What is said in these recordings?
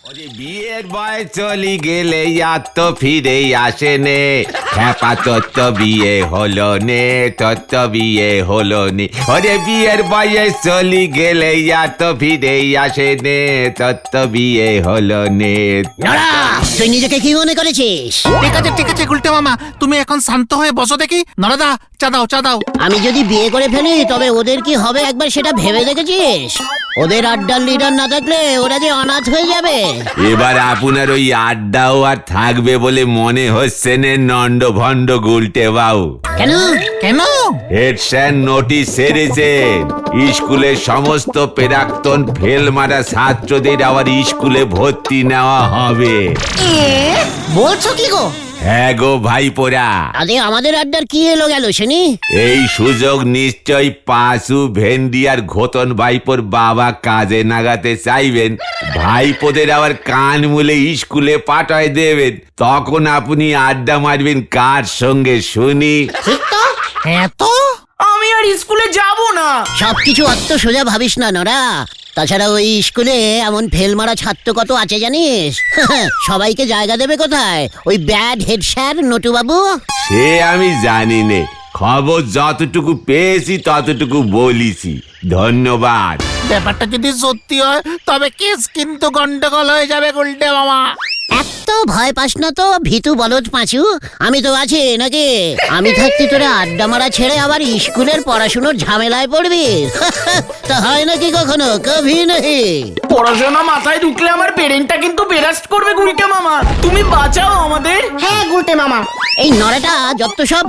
বিয়ের বয়স চলি গেলে আর তো ফিরে আসে নে, খ্যাপা তোর তো বিয়ে হলো নে, তোর তো বিয়ে হলো নে। ওরে বিয়ের বয়স চলি গেলে আর তো ফিরে আসে নে, তোর তো বিয়ে হলো নে। নড়া, তুই নিজেকে কি মনে করেছিস? ঠিক আছে গুলটে মামা, তুমি এখন শান্ত হয়ে বসো দেখি। নরদা, চা দাও। আমি যদি বিয়ে করে ফেলি তবে ওদের কি হবে একবার সেটা ভেবে দেখেছিস? ওদের আড্ডার লিডার না থাকলে ওরা যে অনাথ হয়ে যাবে। এবার আপনার ওই আড্ডাও আর থাকবে বলে মনে হচ্ছে না নন্ড ভণ্ড গুলটে বাবু। কেন? হেড স্যার নোটিশ সেরেছেন, স্কুলের সমস্ত প্রাক্তন ফেল মারা ছাত্রদের আবার স্কুলে ভর্তি নেওয়া হবে। বলছো কি গো? হ্যাঁ গো ভাইপোরা, আরে আমাদের আড্ডার কি এলো গেল শুনি? এই সুযোগ নিশ্চয় পাঁচু ভেন্ডি আর ঘোতন ভাইপোর বাবা কাজে নাগাতে চাইবেন, ভাইপোদের আবার কান মুলে স্কুলে পাঠায় দেবেন। তখন আপনি আড্ডা মারবেন কার সঙ্গে শুনি? ঠিক তো? হ্যাঁ তো, আমি আর স্কুলে যাব না। সবকিছু অত সোজা ভাবিস না নরা। তাছাড়া ওই স্কুলে এমন ফেল মারা ছাত্র কত আছে জানিস? সবাইকে জায়গা দেবে কোথায় ওই ব্যাড হেড স্যার নটু বাবু? সে আমি জানি নে, খবর যতটুকু পেয়েছি ততটুকু বলিছি। ধন্যবাদ। ব্যাপারটা যদি সত্যি হয় তবে কেস কিন্তু গন্ডগোল হয়ে যাবে গুলটে মামা। এত ভয় পাস না তো ভীতু বলদ পাঁচু, আমি তো আছি নাকি? আমি থাকতে তোরা আড্ডা মারা ছেড়ে আবার স্কুলের পড়াশুনোর ঝামেলায় পড়বি? তা হয় নাকি কখনো? কভি নাহি। পড়াশোনা মাথায় ঢুকলে আমার ব্রেনটা কিন্তু বেরাস্ট করবে গুলটে মামা, তুমি বাঁচাও আমাদের। হ্যাঁ গুলটে মামা, এই নড়াটা যত সব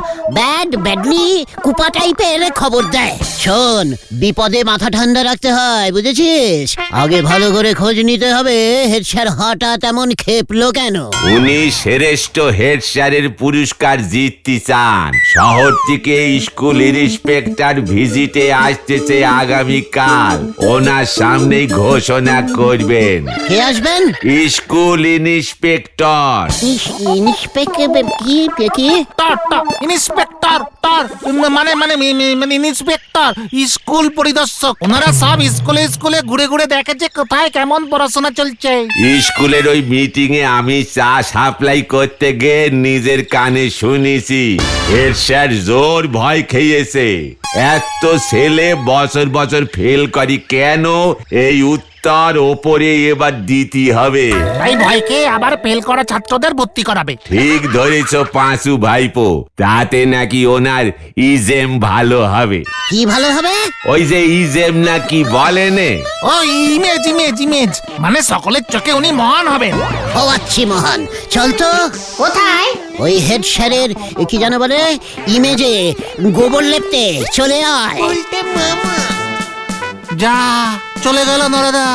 ব্যাডলি কুপা টাইপের খবর দেয়। শোন, বিপদে মাথা ঠান্ডা রাখতে হয়, বুঝেছিস? আগে ভালো করে খোঁজ নিতে হবে হেড স্যার হঠাৎ এমন খেপলো কেন। উনি শ্রেষ্ঠ হেড স্যারের পুরস্কার জিততে চান। শহর থেকে স্কুল ইন্সপেক্টর ভিজিটে আসতেছে আগামীকাল, ওনার সামনেই ঘোষণা করবেন। কে আসবেন? School inspector. কি? ইন্সপেক্টর মানে ইন্সপেক্টর, স্কুল পরিদর্শক। ওনারা সব স্কুলে ঘুরে দেখে যে কোথায় কেমন পড়াশোনা চলছে। স্কুলের ওই মিটিং এ আমি চা সাপ্লাই করতে গিয়ে নিজের কানে শুনেছি হেড স্যার জোর ভয় খেয়েছে। এত ছেলে বছর ফেল করি কেন, এই উত্তর ওপরে এবার দিতে হবে। তাই ভয়কে আবার ফেল করা ছাত্রদের ভর্তি করাবে। ঠিক ধরেছ পাঁচু ভাইপো, তাতে নাকি ওনার ইজেম ভালো হবে। কি ভালো হবে? ওই যে ইজেম নাকি বলেন। ও ইমেজ, মানে সকলের চোখে উনি মহান হবেন। ও আচ্ছি মহান। চল তো। কোথায়? ওই হেড স্যারের কি জানো বলে ইমেজে গোবর লেপতে চলে আয়। যা চলে গেল নরদা।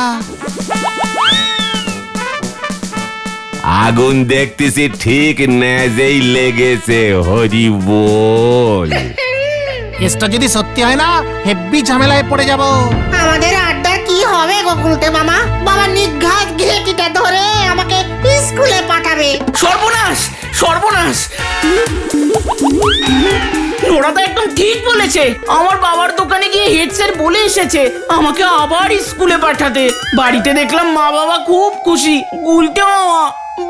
আগুন দেখতেছি ঠিক নেজেই লেগেছে। হরি বল। কেসটা যদি সত্যি হয় না, হেব্বি ঝামেলায় পড়ে যাব। আমাদের আড্ডা কি হবে গো গুলটে মামা? বাবা নিঘাত ঘেটিটা ধরে আমাকে স্কুলে পাঠাবে। সর্বনাশ। ওরা একদম ঠিক বলেছে। আমার বাবার দোকানে গিয়ে হেড স্যার বলে এসেছে আমাকে আবার স্কুলে পাঠাতে। বাড়িতে দেখলাম মা বাবা খুব খুশি। গুলটে মামা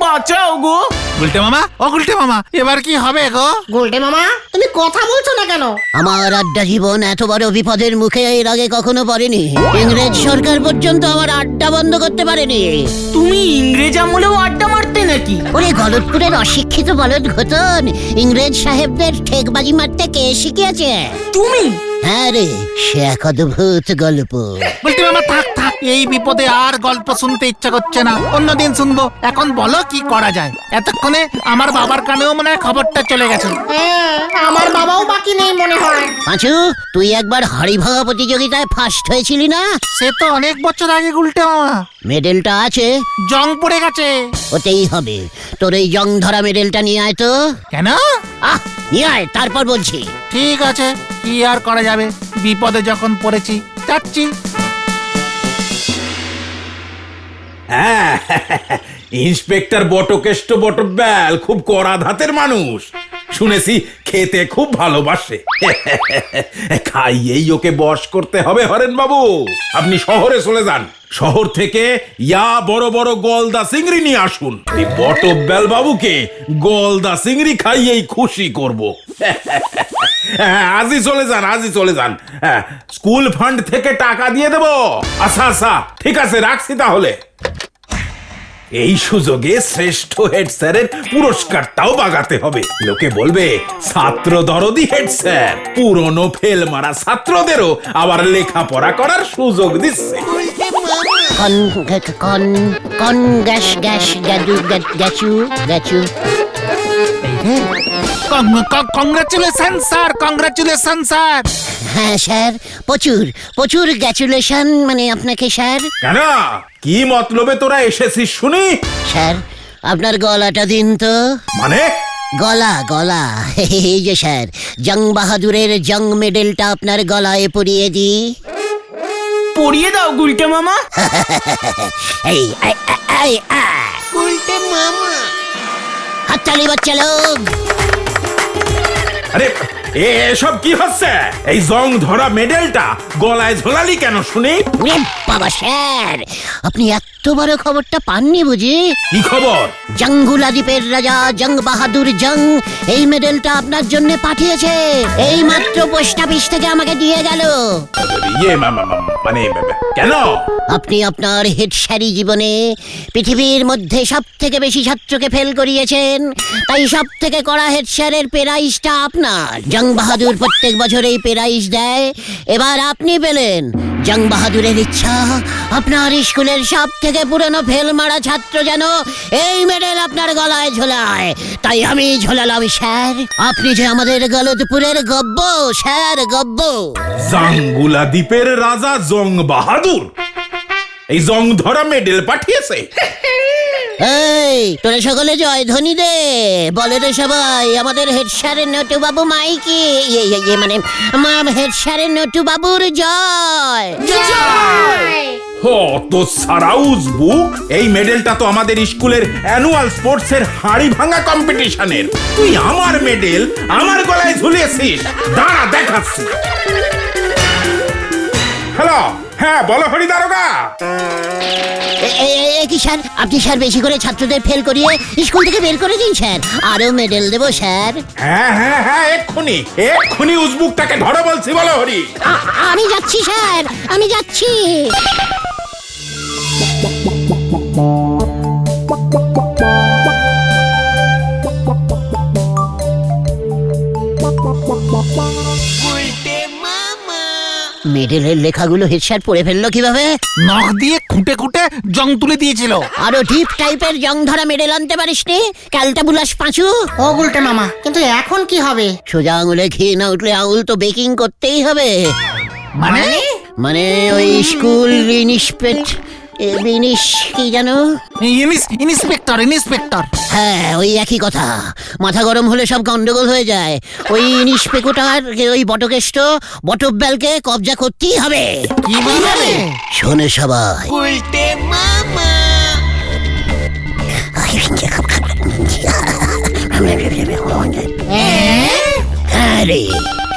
বাঁচাও গো। গুলটে মামা এবার কি হবে গো? গুলটে মামা তুমি কথা বলছো না কেন? আমার আড্ডা জীবন এত বড় বিপদের মুখে এর আগে কখনো পড়েনি। ইংরেজ সরকার পর্যন্ত আমার আড্ডা বন্ধ করতে পারেনি। তুমি ইংরেজ আমলেও আড্ডা মারতে নাকি? ওরে গলতপুরের অশিক্ষিত বলদ ঘোতন, ইংরেজ সাহেবদের ঠেকবাজি মারতে কে শিখিয়েছে? তুমি? হ্যাঁ রে, সে এক অদ্ভুত গল্প। গুলটে মামা থাক, এই বিপদে আর গল্প শুনতে ইচ্ছা করছে না, অন্যদিন শুনবো। এখন বলো কি করা যায়? এতক্ষণে আমার বাবার কানেও মনে হয় খবরটা চলে গেছে। হ্যাঁ, আমার বাবাও বাকি নেই মনে হয়। পাঁচু, তুই একবার হাড়ি ভাঙা প্রতিযোগিতায় ফার্স্ট হয়েছিলি না? সে তো অনেক বছর আগে গুলটে মামা। মেডেলটা আছে? জং পড়ে গেছে। ওতেই হবে। তোর এই জং ধরা মেডেলটা নিয়ে আয় তো। কেন? নিয়ে আয়, তারপর বলছি। ঠিক আছে, কি আর করা যাবে, বিপদে যখন পড়েছি যাচ্ছি। হ্যাঁ, ইন্সপেক্টর বটকেষ্ট বটব্যাল খুব কড়া ধাতের মানুষ। শুনেছি খেতে খুব ভালোবাসে। খাইয়েই ওকে বশ করতে হবে হরেন বাবু। আপনি শহরে চলে যান, শহর থেকে বড় বড় গলদা চিংড়ি নিয়ে আসুন। এই বটব্যাল বাবুকে গলদা চিংড়ি খাইয়েই খুশি করব। আজই চলে যান, আজই চলে যান। স্কুল ফান্ড থেকে টাকা দিয়ে দেব। আচ্ছা আচ্ছা, ঠিক আছে, রাখছি তাহলে। এই সুযোগে শ্রেষ্ঠ হেড স্যারের পুরস্কারটাও বাগাতে হবে। লোকে বলবে ছাত্র দরদি হেড স্যার পুরনো ফেল মারা ছাত্রদেরও আবার লেখাপড়া করার সুযোগ দিচ্ছে। Congratulation sir, congratulation sir. হ্যাঁ স্যার, প্রচুর প্রচুর গ্র্যাচুলেশন মানে আপনাকে স্যার। কেন, কি মতলবে তোরা এসেছিস শুনি? স্যার আপনার গলাটা দিন তো। মানে? গলা গলা এই যে স্যার, জং বাহাদুরের জং মেডেলটা আপনার গলায় পরিয়ে দি। পড়িয়ে দাও গুলটে মামা। এই উল্টে মামা, হাততালি বাচ্চা লোক। আরে এসব কি হচ্ছে? এই জং ধরা মেডেলটা গলায় ঝোলালি কেন শুনি? ওরে বাবা স্যার, আপনি এত বড় খবরটা পাননি বুঝি? কি খবর? জঙ্গুলা দ্বীপের রাজা জং বাহাদুর জং এই মেডেলটা আপনার জন্য পাঠিয়েছে। এই মাত্র পোস্ট অফিস থেকে আমাকে দিয়ে গেল। মানে কেন? আপনি আপনার হেড স্যারি জীবনে পৃথিবীর মধ্যে সব থেকে বেশি ছাত্রকে ফেল করিয়েছেন, তাই সব থেকে কড়া হেড স্যারের প্রাইজটা আপনার। জং বাহাদুর প্রত্যেক বছর এই প্রাইজ দেয়, এবার আপনি পেলেন। জং বাহাদুরের ইচ্ছা আপনার স্কুলের সব থেকে পুরনো ফেল মারা ছাত্র যেন এই মেডেল আপনার গলায় ঝোলায়, তাই আমি ঝোলালাম স্যার। আপনি যে আমাদের গলদপুরের গব্ব স্যার, গব্ব। জাঙ্গুলা দ্বীপের রাজা জং বাহাদুর এই জং ধরা মেডেল পাঠিয়েছে? এই তোরা সকলে জয় ধ্বনি দে, বলে রে সবাই আমাদের হেড স্যারের নটু বাবু মাইকি মানে হেড স্যারের নটু বাবুর জয় জয়। তো সারা উজবুক, এই মেডেলটা তো আমাদের স্কুলের অ্যানুয়াল স্পোর্টস এর হাড়ি ভাঙা কম্পিটিশনের। তুই আমার মেডেল আমার গলায় ঝুলিয়েছিস, দাঁড়া দেখাচ্ছি। হ্যালো, হ্যাঁ বলো হরি দারোগা। কি স্যার, আপনি স্যার বেশি করে ছাত্রদের ফেল করিয়ে স্কুল থেকে বের করে দিন স্যার, আরো মেডেল দেবো স্যার। হ্যাঁ হ্যাঁ হ্যাঁ, এক্ষুনি এক্ষুনি উজবুকটাকে ধরো বলছি, বলো হরি। আমি যাচ্ছি স্যার, আমি যাচ্ছি। মেডেলের লেখাগুলো হেড স্যার পড়ে ফেললো কিভাবে? নখ দিয়ে খুঁটে খুঁটে জং তুলে দিয়েছিল। আরো ডিপ টাইপের জং ধরা মেডেল আনতে পারিস নি ক্যালটাবুলাস পাঁচু? ও গুলটে মামা, কিন্তু এখন কি হবে? সোজা আঙুলে ঘি না উঠলে আঙুল তো বেকিং করতেই হবে। মানে? মানে ওই স্কুল কি জানো? Inspector, inspector. হ্যাঁ ওই একই কথা, মাথা গরম হলে সব গন্ডগোল হয়ে যায়। ওই ইন্সপেক্টর ওই বটকেষ্ট বটব্যালকে কবজা করতেই হবে। কিভাবে? শোনে সবাই, হ্যাঁ রে,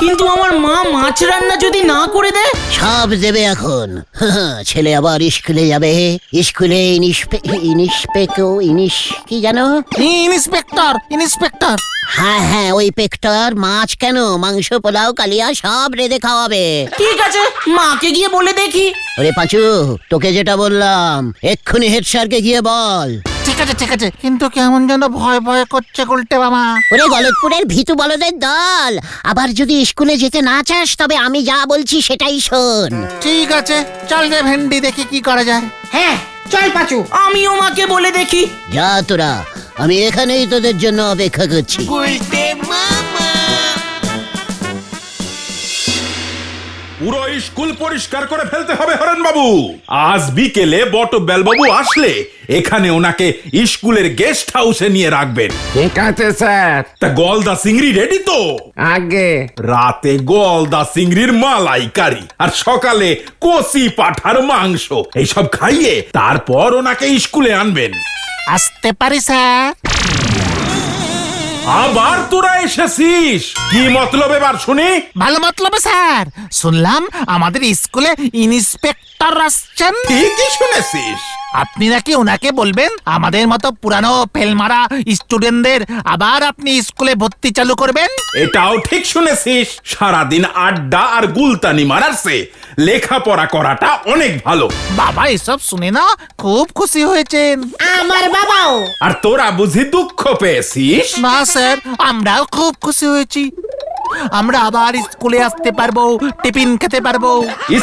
কিন্তু আমার মা মাছ রান্না যদি না করে দেয়? সব দেবে এখন। ছেলে আবার স্কুলে যাবে, স্কুলে কি জানো? Inspector, inspector. হ্যাঁ হ্যাঁ ওই পেক্টর মাছ কেন মাংস পোলাও কালিয়া সব রেঁধে খাওয়াবে। ঠিক আছে, মাকে গিয়ে বলে দেখি। ওরে পাঁচু, তোকে যেটা বললাম এক্ষুনি হেড স্যারকে গিয়ে বল। ঠিক আছে ঠিক আছে, কিন্তু কেমন যেন ভয় ভয় করছে গুলটে মামা। ওরে গলতপুরের ভীতু বলদের দল, আবার যদি স্কুলে যেতে না চাস তবে আমি যা বলছি সেটাই শোন। ঠিক আছে, চল রে ভেন্ডি, দেখি কি করা যায়। হ্যাঁ চল পাচু। আমিও মাকে বলে দেখি। যা তোরা, আমি এখানেই তোদের জন্য অপেক্ষা করছি। পুরো স্কুল পরিষ্কার করে ফেলতে হবে হরেন বাবু। আজ বিকেলে বটব্যাল বাবু আসলে এখানে ওনাকে স্কুলের গেস্ট হাউসে নিয়ে রাখবেন। ঠিক আছে স্যার। তা গলদা চিংড়ি রেডি তো? আগে রাতে গলদা চিংড়ির মালাইকারি আর সকালে কচি পাঠার মাংস এইসব খাইয়ে তারপর ওনাকে স্কুলে আনবেন। আসতে পারি স্যার? আবার তোরা এসেছিস, কি মতলব এবার শুনি? ভালো মতলবে স্যার, শুনলাম আমাদের স্কুলে ইন্সপেক্টর আসছেন। ঠিকই শুনেছিস। আপনি নাকি ওনাকে বলবেন আমাদের মতো পুরানো ফেলমারা স্টুডেন্টদের আবার আপনি স্কুলে ভর্তি চালু করবেন। এটাও ঠিক শুনেছিস। সারাদিন আড্ডা আর গুলতানি মারারছে লেখাপড়া করাটা অনেক ভালো। বাবা এসব শুনে না খুব খুশি হয়েছেন। আমার বাবাও। আর তোরা বুঝি দুঃখ পেয়েছিস? না স্যার, আমরাও খুব খুশি হয়েছি। আমরা আবার স্কুলে আসতে পারবো, টিফিন খেতে পারবো।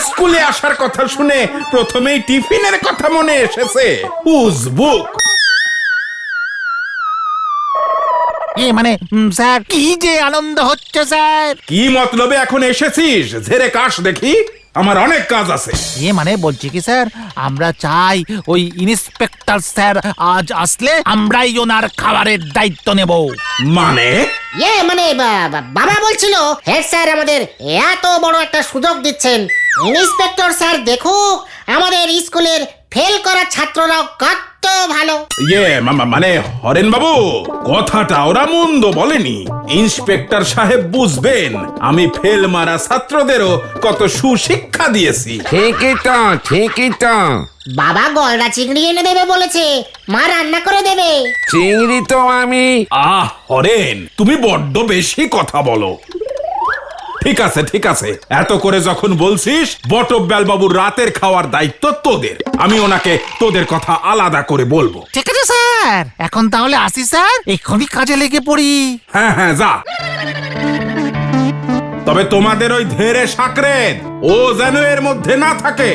স্কুলে আসার কথা শুনে প্রথমেই টিফিনের কথা মনে এসেছে। উজবুক। মানে স্যার, কি যে আনন্দ হচ্ছে স্যার। কি মতলবে এখন এসেছিস? ঝেড়ে কাশ দেখি, আমার অনেক কাজ আছে। মানে বলছি কি স্যার, আমরা চাই ওই ইন্সপেক্টর স্যার আজ আসলে আমরাই ওনার খাবারের দায়িত্ব নেব। মানে? মানে বাবা বলছিল হেড স্যার আমাদের এত বড় একটা সুযোগ দিচ্ছেন, ইন্সপেক্টর স্যার দেখুক আমাদের স্কুলের ফেল করা ছাত্ররাও কত ভালো। মানে হরেন বাবু, কথাটা ওরা মন্দ বলেনি। ইন্সপেক্টর সাহেব বুঝবেন আমি ফেল মারা ছাত্রদেরও কত সুশিক্ষা দিয়েছি। ঠিকই তো। বাবা গলদা চিংড়ি এনে দেবে বলেছে, মা রান্না করে দেবে। চিংড়ি তো আমি। হরেন, তুমি বড্ড বেশি কথা বলো। ঠিক আছে, এত করে যখন বলছিস, বটব্যাল বাবুর রাতের খাওয়ার দায়িত্ব তোদের। আমি ওনাকে তোদের কথা আলাদা করে বলবো। ঠিক আছে স্যার, এখন তাহলে আসি স্যার, এক্ষুনি কাজে লেগে পড়ি। হ্যাঁ যা। তবে তোমাদের ওই ধেরে সাকরেদ ও যেন এর মধ্যে না থাকে।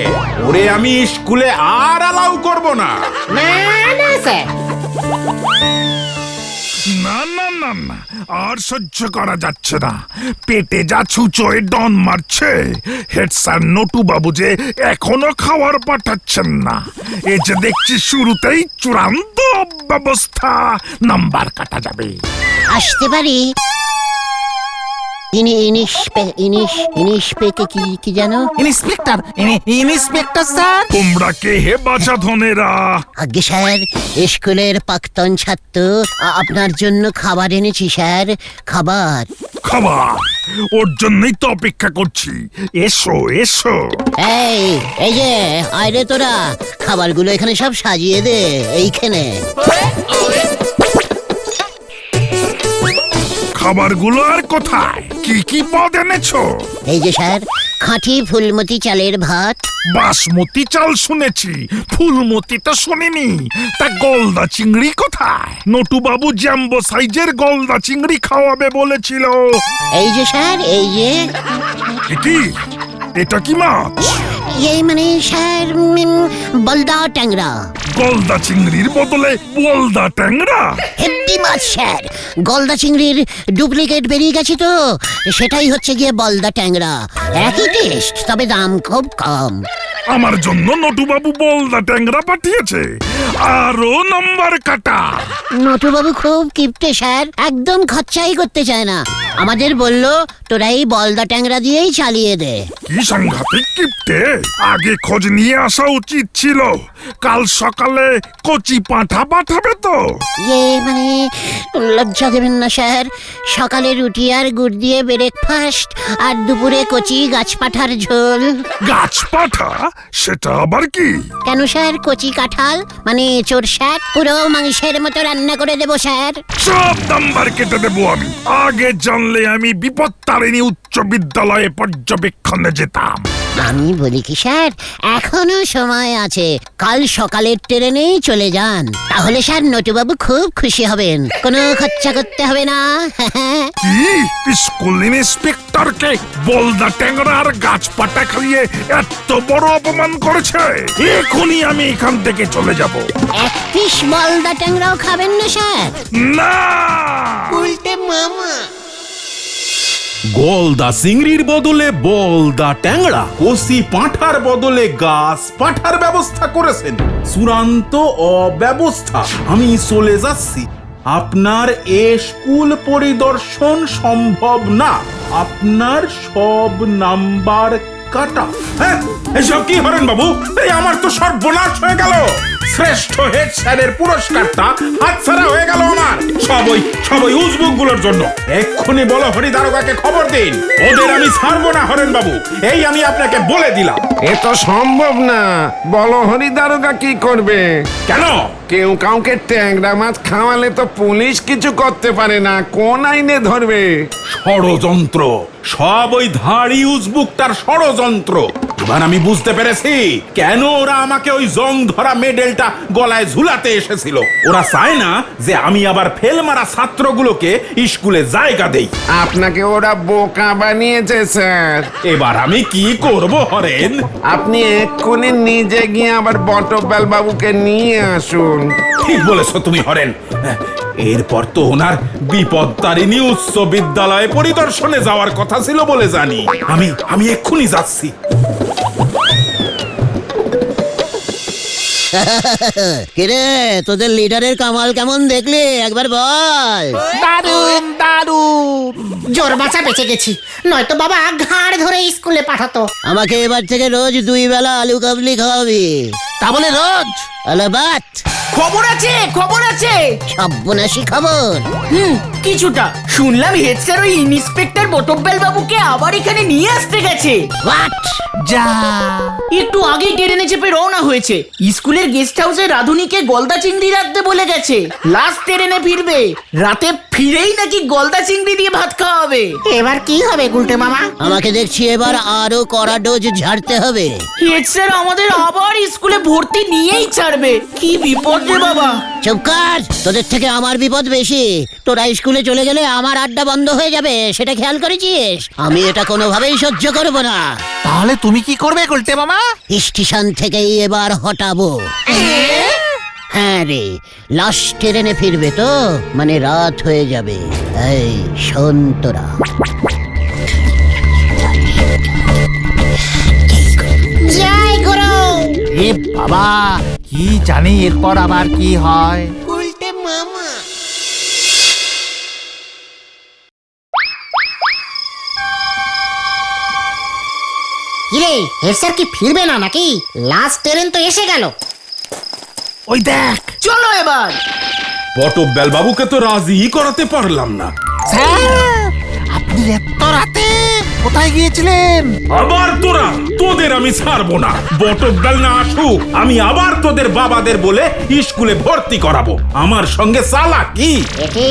ওরে আমি স্কুলে আর অ্যালাউ করব না। না স্যার। না না না না, আর সহ্য করা যাচ্ছে না। পেটে যা ছুঁচোয় ডন মারছে। হেড স্যার নটু বাবু যে এখনো খাবার পাঠাচ্ছেন না, এ যে দেখছি শুরুতেই চূড়ান্ত ব্যবস্থা। নাম্বার কাটা যাবে। আসতে পারি? কি জানো? Inspector sir. তোমরা কে হে বাছা ধনেরা? আজ্ঞে স্যার, স্কুলের প্রাক্তন ছাত্র, আপনার জন্য খাবার এনেছি স্যার। খাবার খাবার? ওর জন্যই তো অপেক্ষা করছি। এসো এসো। এই যে আয় তোরা, খাবারগুলো এখানে সব সাজিয়ে দে এইখানে। খাবারগুলো আর কোথায়? কি কি পদ এনেছো? এই যে স্যার, খাঁটি ফুলমতি চালের ভাত। বাসমতি চাল শুনেছি, ফুলমতি তো শুনিনি। তা গলদা চিংড়ি কোথায়? নটু বাবু জ্যাম্বো সাইজের গলদা চিংড়ি খাওয়াবে বলেছিল। এই যে স্যার, এই যে। কি এটা কি মাছ? মানে স্যার, বলদা ট্যাংরা। গলদা চিংড়ির বদলে বলদা ট্যাংরা? হেড্ডি মাছ স্যার, গলদা চিংড়ির ডুপ্লিকেট বেরিয়ে গেছে তো, সেটাই হচ্ছে গিয়ে বলদা ট্যাংরা। একই টেস্ট, তবে দাম খুব কম। আমার জন্য নটুবাবু বলদা ট্যাংরা পাঠিয়েছে। আরো নাম্বার কাটা। নটুবাবু খুব কিপটে স্যার, একদম খরচাই করতে চায় না। আমাদের বলল তোরা এই বলদা ট্যাংরা দিয়েই চালিয়ে দে। কি সাংঘাতিক কিপটে! আগে খোঁজ নিয়ে আসা উচিত ছিল। কাল সকালে কচি পাঁঠা পাঠাবে তো? মানে লজ্জা দেবেন না স্যার, সকালে রুটি আর গুড় দিয়ে ব্রেকফাস্ট, আর দুপুরে কচি গাছপাঠার ঝোল। গাছপাঠা? সেটা আবার কি? কেন স্যার, কচি কাঁঠাল মানে চোর স্যার, পুরো মাংসের মতো রান্না করে দেবো স্যার। সব নাম্বার কেটে দেবো আমি। আগে জানলে আমি বিপত্তারিণী উচ্চ বিদ্যালয়ে পর্যবেক্ষণে যেতাম। আমি বলি কি স্যার, এখনো সময় আছে, কাল সকালের ট্রেনেই চলে যান। তাহলে স্যার নটুবাবু খুব খুশি হবেন, কোনো খরচা করতে হবে না। কি স্কুল ইন্সপেক্টরকে বলদা ট্যাংরা আর গাছপাটা খাইয়ে এত বড় অপমান করেছে? এখনই আমি এখান থেকে চলে যাব। এক পিস বলদা ট্যাংরাও খাবেন না স্যার? না। গলদা চিংড়ির বদলে বলদা ট্যাংরা, কচি পাঁঠার বদলে গাছ পাঠার ব্যবস্থা করেছেন। চূড়ান্ত অব্যবস্থা। আমি চলে যাচ্ছি। আপনার এ স্কুল পরিদর্শন সম্ভব না। আপনার সব নাম্বার কাটা। হ্যাঁ, এসব কি হরেন বাবু? এই আমার তো সর্বনাশ হয়ে গেল। শ্রেষ্ঠ হেড স্যারের পুরস্কারটা হাতছাড়া হয়ে গেল আমার। সবই উজবুক গুলোর জন্য। এক্ষুনি বলো হরি দারোগাকে খবর দিন, ওদের আমি ছাড়বো না হরেন বাবু, এই আমি আপনাকে বলে দিলাম। এ তো সম্ভব না। বলো হরি দারোগা কি করবে? কেন? কেউ কাউকে ট্যাংরা মাছ খাওয়ালে তো পুলিশ কিছু করতে পারে না, কোন আইনে ধরবে? ষড়যন্ত্র, সব ওই ধাড়ি উজবুকটার ষড়যন্ত্র। এবার আমি বুঝতে পেরেছি কেন ওরা আমাকে ওই জং ধরা মেডেলটা গলায় ঝুলাতে এসেছিল। ওরা চায় না যে আমি আবার ফেল মারা ছাত্রগুলোকে স্কুলে জায়গা দেই। আপনাকে ওরা বোকা বানিয়েছে স্যার। এবার আমি কি করব হরেন? আপনি এক্ষুনি নিজে গিয়ে আবার বটব্যাল বাবুকে নিয়ে আসুন। ঠিক বলেছো তুমি হরেন। এরপর তো ওনার বিপদতারিণী উচ্চ বিদ্যালয়ে পরিদর্শনে যাওয়ার কথা ছিল বলে জানি। আমি এক্ষুনি যাচ্ছি। কিরে, তোদের লিডারের কামাল কেমন দেখলি একবার বল। দারুণ দারুণ। জোর বাঁচা বেঁচে গেছি, নয়তো বাবা ঘাড় ধরে স্কুলে পাঠাতো। আমাকে এবার থেকে রোজ 2 বেলা আলু কাবলি খাওয়াবি। তা বলে রোজ? আলাবাত খবর আছে, খবর আছে। সব্যনাশী খবর। কিছুটা শুনলাম হেড স্যার ওই ইন্সপেক্টর বটব্যাল বাবুকে আবার এখানে নিয়ে আসতে গেছে। হোয়াট? যা, একটু আগেই ট্রেনে চেপে রওনা হয়েছে। স্কুলের গেস্ট হাউসে রাধুনিকে গলদা চিংড়ি রাখতে বলে গেছে। লাস্ট ট্রেনে ফিরবে, রাতে ফিরেই নাকি গলদা চিংড়ি দিয়ে ভাত খাওয়াবে। এবার কি হবে গুলটে মামা? আমাকে দেখছি এবার আরো কড়া ডোজ ঝাড়তে হবে। হেড স্যার আমাদের আবার স্কুলে ভর্তি নিয়েই ছাড়বে। কি বিপদ রে বাবা। চুপ কর, তোদের থেকে আমার বিপদ বেশি। তোরা স্কুলে চলে গেলে আমার আড্ডা বন্ধ হয়ে যাবে, সেটা খেয়াল করেছিস? আমি এটা কোনোভাবেই সহ্য করব না। তাহলে তুমি কি করবে গুলটে মামা? স্টেশন থেকেই এবার হটাবো। হ্যাঁ রে, লাস্ট ট্রেনে ফিরবে তো, মানে রাত হয়ে যাবে। এই শোন তোরা, জয় গুরু। এ বাবা, কি জানি এরপর আবার কি হয়। গুলটে মামা। কিরে, হেড স্যার কি ফিরবে না নাকি? লাস্ট ট্রেন তো এসে গেল। ওই দেখ। চলো এবার। বটব্যাল বাবুকে তো রাজি করাতে পারলাম না। স্যার, আপনি এত রাতে কোথায় গিয়েছিলেন? আবার তোদের আমি ছাড়বো না। বটব্যাল না আসুক, আমি আবার তোদের বাবাদের বলে স্কুলে ভর্তি করাবো। আমার সঙ্গে চালাকি? এটি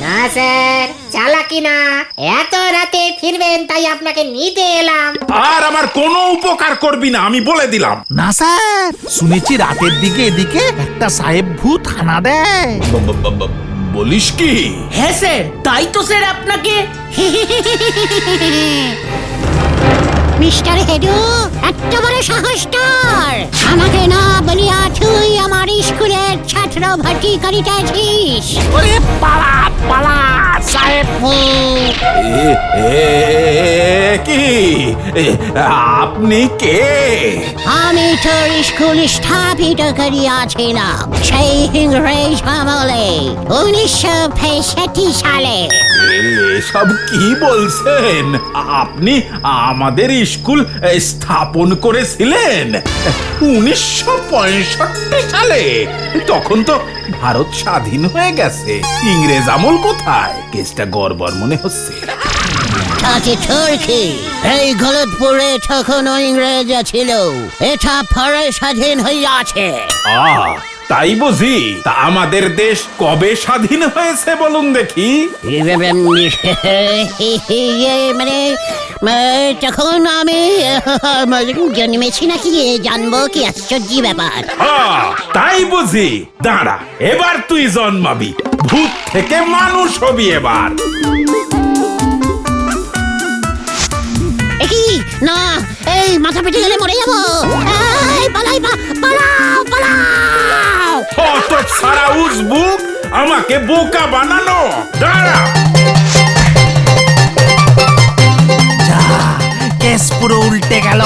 না স্যার, চালাকি না। এত রাতে ফিরবেন তাই আপনাকে নিতে এলাম। আর আমার কোনো উপকার করবি না, আমি বলে দিলাম। না স্যার, শুনেছি রাতের দিকে এদিকে একটা সাহেব ভূত হানা দেয়। বলিস কি? হ্যাঁ স্যার, তাই তো স্যার আপনাকে। মিস্টার হেডু, এত বড় সাহস তোর! আমাকে না বলিয়া তুই আমার স্কুলের ছাত্র ভর্তি করিতেছিস? ওরে পালা পালা, সাহেব ভূত। কি আপনি কে? আমি তোর স্কুল স্থাপিত করিয়াছিলাম সেই ইংরেজ আমলে 1965 সালে। এসব কি বলছেন? আপনি আমাদের স্কুল স্থাপন করেছিলেন 1965 সালে? তখন তো ভারত স্বাধীন হয়ে গেছে। ইংরেজ আমল কোথায়? কেসটা গড়বড় মনে হচ্ছে। তাতে তোর কি? এই গলতপুরে তখনও ইংরেজ ছিল, এটা পরে স্বাধীন হইয়াছে। তাই বুঝি? তা আমাদের দেশ কবে স্বাধীন হয়েছে বলুন দেখি? মানে তখন আমি জন্মেছি নাকি জানবো, কি আশ্চর্য ব্যাপার। তাই বুঝি? দাঁড়া, এবার তুই জন্মাবি, ভূত থেকে মানুষ হবি এবার। কি না, এই মাথা পেটে গেলে মরে যাবো। এই পালাই, পালাও পালাও। অত সারা উজবুক, আমাকে বোকা বানানো। দাঁড়া, যা, কেস পুরো উল্টে গেল।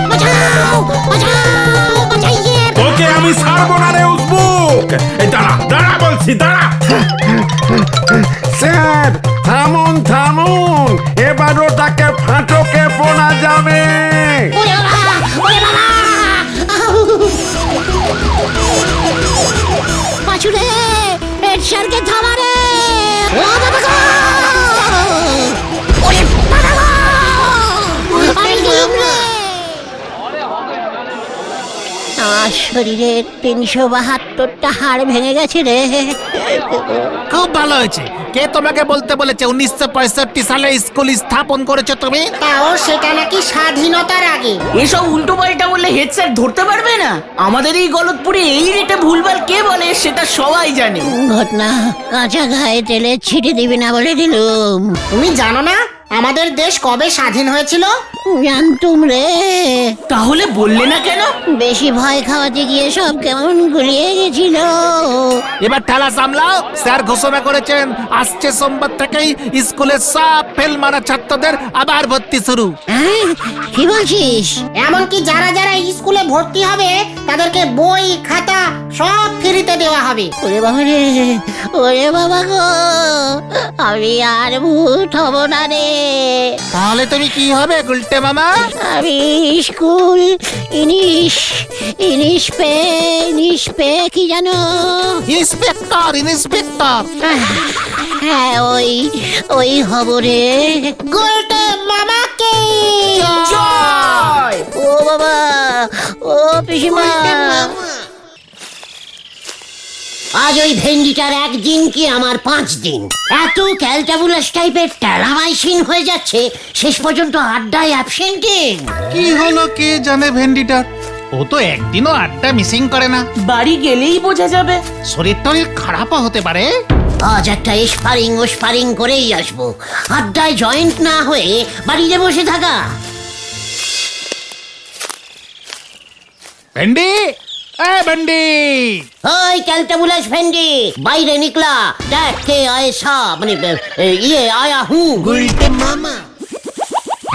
বাঁচাও বাঁচাও, বাঁচাইয়ে। তোকে আমি ছাড়বো না রে উজবুক। দাঁড়া দাঁড়া বলছি, দাঁড়া। স্যার থামুন থামুন, এবার ওটাকে ফাটকে পোনা যাবে। ওরে বাবা, ওরে বাবা। শরীরের 372টা হাড় ভেঙে গেছে রে। খুব ভালো হয়েছে। কে তোমাকে বলতে বলেছে 1965 সালে স্কুল স্থাপন করেছো তুমি? তাও সেটা নাকি স্বাধীনতার আগে। এসব উল্টো পাল্টা বললে হেড স্যার ধরতে পারবে না। আমাদের এই গলতপুরে এই রেটে ভুলভাল কে বলে সেটা সবাই জানে। ঘটনা কাঁচা গায়ে তেলে ছিটে দিবি না বলে দিলুম। তুমি জানো না আমাদের দেশ কবে স্বাধীন হয়েছিল? জানতুম রে, তাহলে বললে না কেন? বেশি ভয় খাওয়াতে গিয়ে সব কেমন গুলিয়ে গেছিল। এবার ঠেলা সামলাও। স্যার ঘোষণা করেছেন আসছে সোমবার থেকেই স্কুলের সব ফেল মারা ছাত্রদের আবার ভর্তি শুরু। হ্যাঁ, কি বলছিস? এমনকি যারা যারা স্কুলে ভর্তি হবে তাদেরকে বই খাতা সব ফ্রিতে দেওয়া হবে। ওরে বাবা রে, ওরে বাবা গো, আমি আর ভূত হব না রে। তাহলে তুমি কি হবে গুলটে মামা? আমি স্কুল ইনিশ পে কি জানো? ইন্সপেক্টর। হ্যাঁ, ওই হব রে। গুলটে মামাকে জয়! ও বাবা, ও পিসিমা, আজ ওই ভেন্ডিটার একদিন কি আমার 5 দিন। এত ক্যালটাবুলাস টাইপের টেলামাইসিন হয়ে যাচ্ছে, শেষ পর্যন্ত আড্ডায় অ্যাবসেন্টিং। কি হলো কে জানে ভেন্ডিটার? ও তো একদিনও আড্ডা মিসিং করে না। বাড়ি গেলেই বোঝা যাবে। শরীর টরীর খারাপও হতে পারে। আজ একটা স্পারিং করেই আসবো। আড্ডায় জয়েন্ট না হয়ে বাড়িতে বসে থাকা। ভেন্ডি, এ ভেন্ডি, ওই ক্যালটাবুলাস ভেন্ডি, বাইরে নিকলা, দেখ কে আয়েসা, মানে আয়া হু। গুলটে মামা।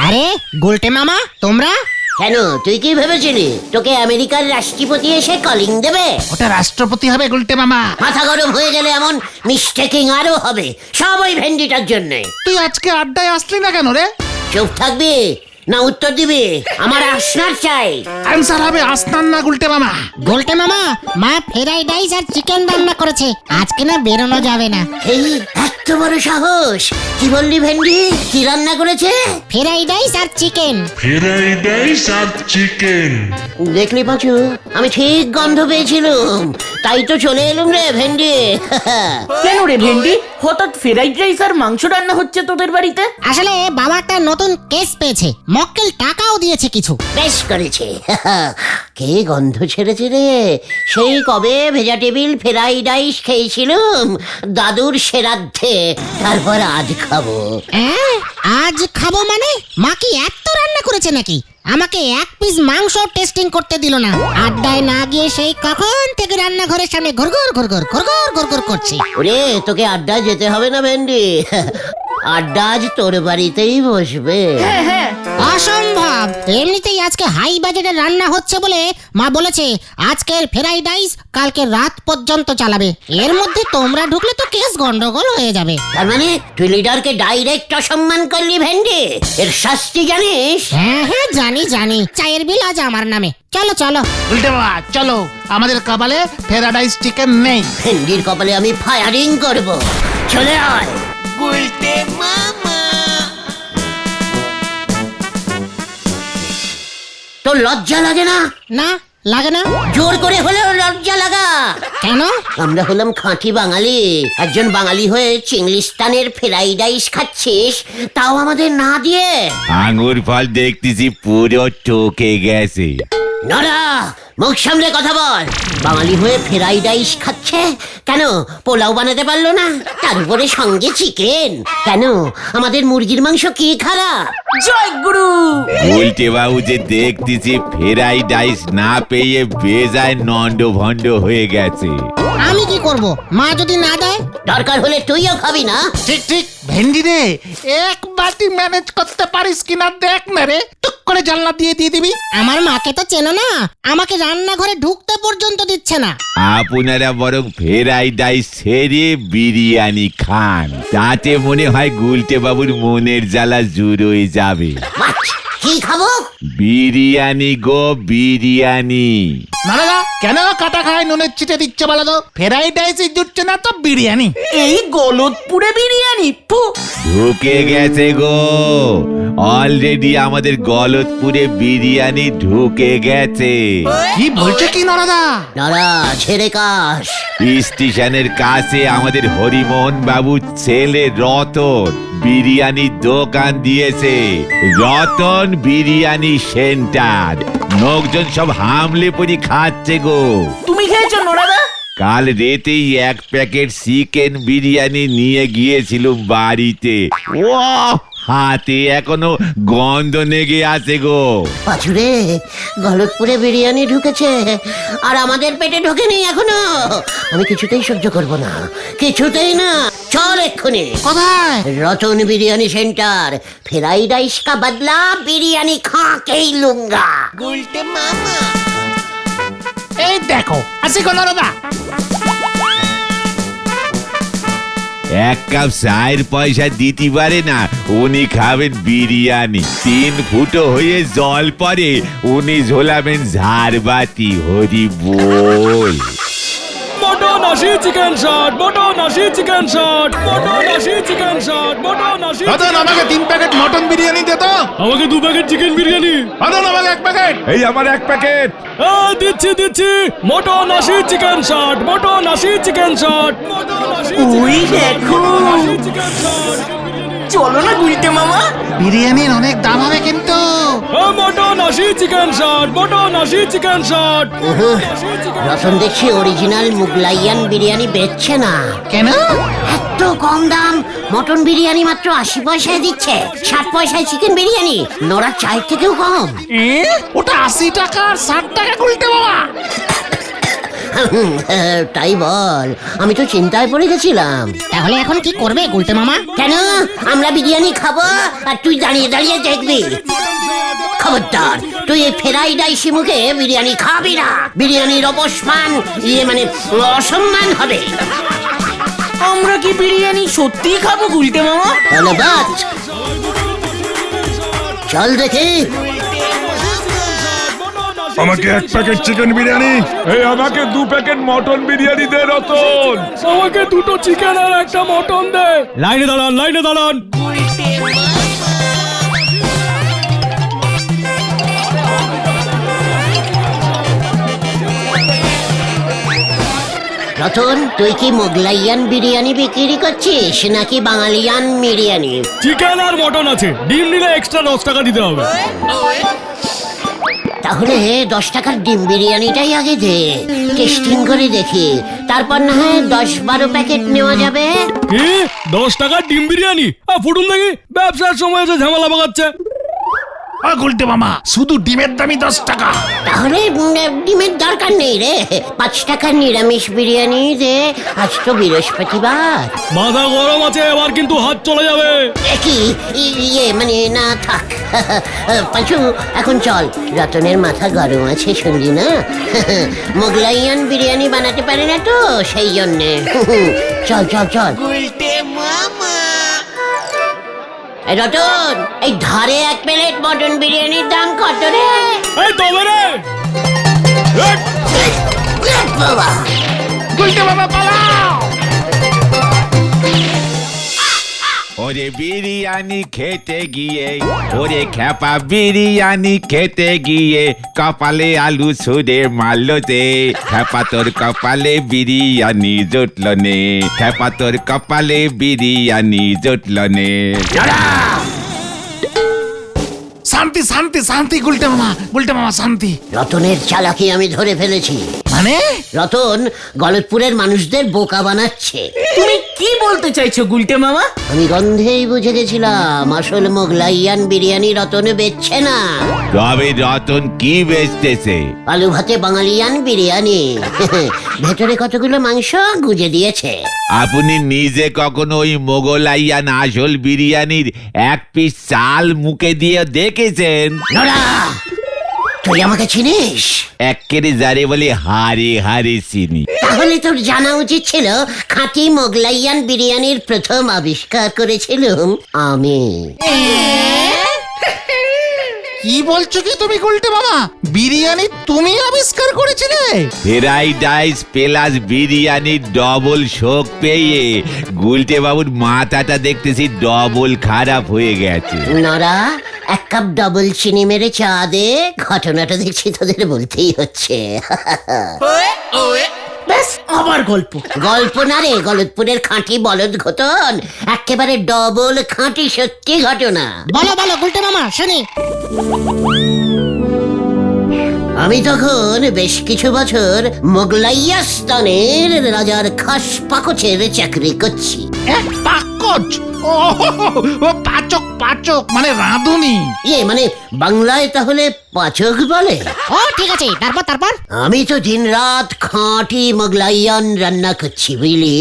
আরে গুলটে মামা তোমরা? কেন, তুই কি ভেবেছিলি তোকে আমেরিকার রাষ্ট্রপতি এসে কলিং দেবে? ওটা রাষ্ট্রপতি হবে গুলটে মামা। মাথা গরম হয়ে গেলে এমন মিস্টেকিং আরো হবে, সব ওই ভেন্ডিটার জন্য। তুই আজকে আড্ডায় আসলি না কেন রে? চুপ থাকবি না উত্তর দিবি? আমার আসনার চাই। অ্যান্সার হবে আসনান না গুলটে মামা। গুলটে মামা, মা ফ্রাইড রাইস আর চিকেন রান্না করেছে, আজকে না বেরোনো যাবে না। এই এত বড় সাহস! কি বললি ভেন্ডি? কি রান্না করেছে? ফ্রাইড রাইস আর চিকেন। ফ্রাইড রাইস আর চিকেন। দেখলি পাঁচু, আমি ঠিক গন্ধ পেয়েছিলুম, তাই তো চলে এলুম রে ভেন্ডি। কেন রে ভেন্ডি, হঠাৎ ফ্রাইড রাইস আর মাংস রান্না হচ্ছে তোদের বাড়িতে? আসলে বাবা একটা নতুন কেস পেয়েছে, মক্কেল টাকাও দিয়েছে কিছু। বেশ করেছে। কে গন্ধ ছেড়েছে রে! সেই কবে ভেজা টেবিল ফ্রাইড রাইস খেয়েছিলুম দাদুর শ্রাদ্ধে, তারপর আজ খাবো। আজ খাবো মানে? মা কি এত রান্না করেছে নাকি? আমাকে এক পিস মাংস টেস্টিং করতে দিল না। আড্ডায় না গিয়ে সেই কখন থেকে রান্নাঘরের সামনে ঘুরঘুর করছে। ওরে, তোকে আড্ডায় যেতে হবে না ভেন্ডি, আড্ডা আজ তোর বাড়িতেই বসবে। হ্যাঁ হ্যাঁ, অসম্ভব! এমনিতেই আজকে হাই বাজেটের রান্না হচ্ছে বলে মা বলেছে আজকের ফ্রাইড রাইস কালকে রাত পর্যন্ত চালাবে। এর মধ্যে তোমরা ঢুকলে তো কেস গন্ডগোল হয়ে যাবে। তার মানে তুই লিডারকে ডাইরেক্ট অসম্মান করলি ভেন্ডি? এর শাস্তি জানিস? হ্যাঁ হ্যাঁ জানি। চায়ের বিল আজ আমার নামে। চলো চলো গুলটে মামা চলো, আমাদের কপালে ফ্রাইড রাইস চিকেন নেই। ভেন্ডির কপালে আমি ফায়ারিং করব। চলে আয়। তোর লজ্জা লাগে না? না লাগে না। জোর করে হলেও লজ্জা লাগা। কেন? আমরা হলাম খাঁটি বাঙালি, একজন বাঙালি হয়ে চিংলিস্তানের ফ্রাইড রাইস খাচ্ছিস, তাও আমাদের না দিয়ে। আঙুর ফল দেখতেছি পুরো ঠকে গেছে। নড়া, মুখ সামলে কথা বল। বাঙালি হয়ে ফ্রাইড রাইস খাচ্ছে, কেন পোলাও বানাতে পারলো না? তার উপরে সঙ্গে চিকেন। কেন আমাদের মুরগির মাংস কি খারাপ? জয় গুরু। উল্টে বাবু যে দেখতেছি ফ্রাইড রাইস না পেয়ে বেজায় নন্ড ভন্ড হয়ে গেছে। আমি কি করব? মা যদি না দেয়? দরকার হলে তুইও খাবি না? ঠিক ভেন্ডি রে, এক বাটি ম্যানেজ করতে পারিস কিনা দেখ না রে, টুক করে জানলা দিয়ে দিবি। আমার মাকে তো চেনো না, আমাকে রান্নাঘরে ঢুকতে পর্যন্ত দিচ্ছে না। আপনারা বরং ফ্রাইড রাইস ছেড়ে বিরিয়ানি খান, তাতে মনে হয় গুলটে বাবুর মনের জ্বালা জুড়োয় যাবে। কি খাবো? বিরিয়ানি গো বিরিয়ানি। না কেন কাটা খায় নুনের চিটে দিচ্ছে বলো তো? ফ্রাইড রাইস জুটছে না তো বিরিয়ানি। এই গলতপুরে বিরিয়ানি ফু। ঢুকে গেছে গো, অলরেডি আমাদের গলতপুরে বিরিয়ানি ঢুকে গেছে। কি বলছে কি নরাদা? নরা ছেড়ে কাস। স্টেশনের কাছে আমাদের হরিমোহন বাবুর ছেলে রতন বিরিয়ানির দোকান দিয়েছে, রতন বিরিয়ানি সেন্টার। লোকজন সব হামলে পড়ি খাচ্ছে গো। তুমি খেয়েছো নোরাদা? কাল রাতেই 1 প্যাকেট চিকেন বিরিয়ানি নিয়ে গিয়েছিলুম বাড়িতে। ও হাতে এখনো গন্ধ লেগে আছে গো। পাঁচুরে গলতপুরে বিরিয়ানি ঢুকেছে আর আমাদের পেটে ঢোকেনি এখনো। আমি কিছুতেই সহ্য করব না, কিছুতেই না। চল এক্ষুনি। কোথায়? Ratan biryani centre. Fried rice কা বদলা বিরিয়ানি খা के ही लूंगा। এই দেখো আসি গো নরাদা। 1 কাপ চায়ের পয়সা দিতে পারে না, উনি খাবেন বিরিয়ানি। 3 ফুটো হয়ে জল পরে উনি ঝোলাবেন ঝাড়বাতি। হরি বল। মটন আশি চিকেন শট, মটন আশি চিকেন শট, মটন আশি চিকেন শট, মটন আশি। দাদা আমাকে 3 প্যাকেট মটন বিরিয়ানি দে তো। আমাকে 2 প্যাকেট চিকেন বিরিয়ানি। দাদা আমাকে 1 প্যাকেট। এই আমার 1 প্যাকেট। দিচ্ছি দিচ্ছি। মটন আশি চিকেন শট, মটন আশি চিকেন শট, মটন আশি। ওই দেখো, চিকেন শট। চলো না গুলটে মামা। বিরিয়ানির অনেক দাম হবে কিন্তু। মটন আশি চিকেন শট, মটন আশি চিকেন শট। রতন দেখছি অরিজিনাল মুগলাইয়ান বিরিয়ানি বেচছে না। কেন? এত কম দাম মটন বিরিয়ানি মাত্র 80 পয়সায় দিচ্ছে। 60 পয়সায় চিকেন বিরিয়ানি। নোরা চায়ের থেকেও কম। ওটা 80 টাকা আর 60 টাকা গুলটে বাবা। তাই বল, আমি তো চিন্তায় পড়ে গেছিলাম। তাহলে এখন কি করবে গুলটে মামা? কেন? আমরা বিরিয়ানি খাবো আর তুই দাঁড়িয়ে দাঁড়িয়ে দেখবি। খবরদার, তুই এই ফ্রাইড রাইস মুখে বিরিয়ানি খাবি না। বিরিয়ানির অপমান, মানে অসম্মান হবে। আমরা কি বিরিয়ানি সত্যি খাবো গুলটে মামা? হলো বাত। চল দেখি। আমাকে 1 প্যাকেট চিকেন বিরিয়ানি। এই আমাকে 2 প্যাকেট মটন বিরিয়ানি দে রতন। আমাকে 2টো চিকেন আর 1টা মটন দে। লাইনে দাঁড়ান, লাইনে দাঁড়ান। রতন, তুই কি মোগলাইয়ান বিরিয়ানি বিক্রি করছিস নাকি বাঙালিয়ান বিরিয়ানি? চিকেন আর মটন আছে, ডিম নিলে এক্সট্রা 10 টাকা দিতে হবে। তাহলে 10 টাকার ডিম বিরিয়ানিটাই আগে দে, টেস্টিং করে দেখি। তারপর না হয় 10-12 প্যাকেট নেওয়া যাবে। কি 10 টাকার ডিম বিরিয়ানি? ফুটুন দেখি, ব্যবসার সময় এসে ঝামেলা পাকাচ্ছে। গুলটে মামা শুধু ডিমের দামই 10 টাকা। তাহলে ডিমের দরকার নেই রে। 5 টাকার নিরামিষ বিরিয়ানি দে। আজ তো বৃহস্পতিবার। মাথা গরম আছে, এবার কিন্তু হাত চলে যাবে। কি মানে না থাক। পাঁচু, এখন চল। রতনের মাথা গরম আছে শুনলি না? মোগলাইয়ান বিরিয়ানি বানাতে পারে না তো, সেই জন্যে। চল চল চল। এই রতন, এই ধারে 1 প্লেট মটন বিরিয়ানির দাম কত রে? এই তবে রে। বাবা, গুলটে বাবা পালাও। ওরে বিরিয়ানি খেতে গিয়ে, ওরে খ্যাপা বিরিয়ানি খেতে গিয়ে কপালে আলু ছুঁড়ে মারলোতে। খ্যাপা তোর কপালে বিরিয়ানি জুটল নে, খ্যাপা তোর কপালে বিরিয়ানি জুটল নে। শান্তি শান্তি শান্তি গুলটে মামা শান্তি। রতনের চালাকি আমি ধরে ফেলেছি। মানে? রতন গলতপুরের মানুষদের বোকা বানাচ্ছে। তুমি কি বলতে চাইছো গুলটে মামা? আমি গন্ধেই বুঝে গেছিলাম আসল মোগলাইয়ান বিরিয়ানি রতনে বেচছে না। তবে রতন কি বেচতেছে? আলু ভাতে বাঙালিয়ান বিরিয়ানি। ভেতরে কতগুলো মাংস গুজে দিয়েছে। আপনি নিজে কখনো ওই মোগলাইয়ান আসল বিরিয়ানির 1 পিস চাল মুখে দিয়ে দেখেছেন? নোরা, তুই আমাকে চিনিস? একেরে যারে বলে হারে হারে চিনি। তাহলে তোর জানা উচিত ছিল খাঁটি মোগলাইয়ান বিরিয়ানির প্রথম আবিষ্কার করেছিলাম আমি। কি বলছো কি তুমি গুলটে মামা? বিরিয়ানি তুমি আবিষ্কার করেছিলে? Fried rice plus biryani double শোক পেয়ে গুলটে বাবুর মাথাটা দেখতেছি ডবল খারাপ হয়ে গেছে। নরা, এক কাপ ডবল চিনি মেরে চা দে। ঘটনাটা দেখছি তোদের বলতেই হচ্ছে। ব্যাস আবার গল্প। গল্প না রে, গলতপুরের খাঁটি বলদ ঘটন, একেবারে ডবল খাঁটি সত্যি ঘটনা। বলো বলো গুলটে মামা শুনি। আমি তখন বেশ কিছু বছর মোগলাইয়াস্তানের রাজার খাস পাকচের চাকরি করছি। পাকচ? ও পাচক, পাচক মানে রাঁধুনি। মানে বাংলায় তাহলে পাচক বলে। ও ঠিক আছে, তারপর তারপর? আমি তো দিন রাত খাঁটি মোগলাইয়ান রান্না করছি, বুঝলি?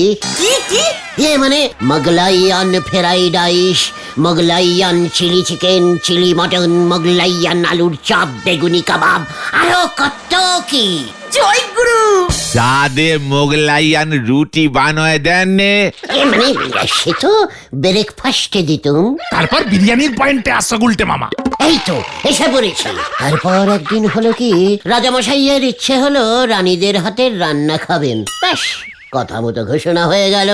কি মানে মোগলাইয়ান ফ্রাইড রাইস, মোগলাইয়ান চিলি চিকেন, চিলি মটন, মোগলাইয়ান আলুর চপ, বেগুনি কাবাব, আরো কত কি। জয় গুরু। সাদে মোগলাইয়ান রুটি বানায় দেন নে। মানে সে তো ব্রেকফাস্টে দিতুম। তারপর বিরিয়ানির পয়েন্টে আসো গুলটে মামা। এই তো এসে পড়েছি। তারপর একদিন হলো কি, রাজামশাইয়ের ইচ্ছে হলো রানীদের হাতের রান্না খাবেন। ব্যাস কথা মতো ঘোষণা হয়ে গেল।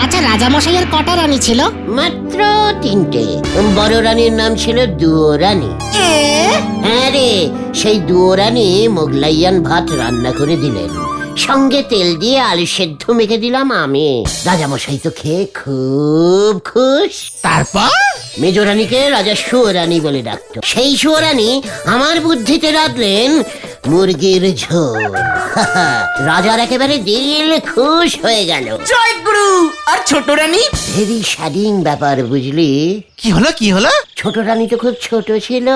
আচ্ছা, রাজামশাইয়ের কটা রানী ছিল? মাত্র 3টে। বড় রানীর নাম ছিল দুয়োরানী। হ্যাঁ রে, সেই দুয়োরানী মোগলাইয়ান ভাত রান্না করে দিলেন, সঙ্গে তেল দিয়ে আলু সেদ্ধ মেখে দিলাম আমি। রাজামশাই তো খেয়ে খুব খুশ। তারপর? মেজরানীকে রাজা সুয়োরানী বলে ডাকতো। সেই সুয়োরানী আমার বুদ্ধিতে রাঁধলেন মুরগির ঝোল। রাজার একেবারে দিল খুশ হয়ে গেল। জয় গুরু। আর ছোট রানী? ভেরি স্যাডিং ব্যাপার, বুঝলি? কি হলো কি হলো? ছোট রানী তো খুব ছোট ছিল,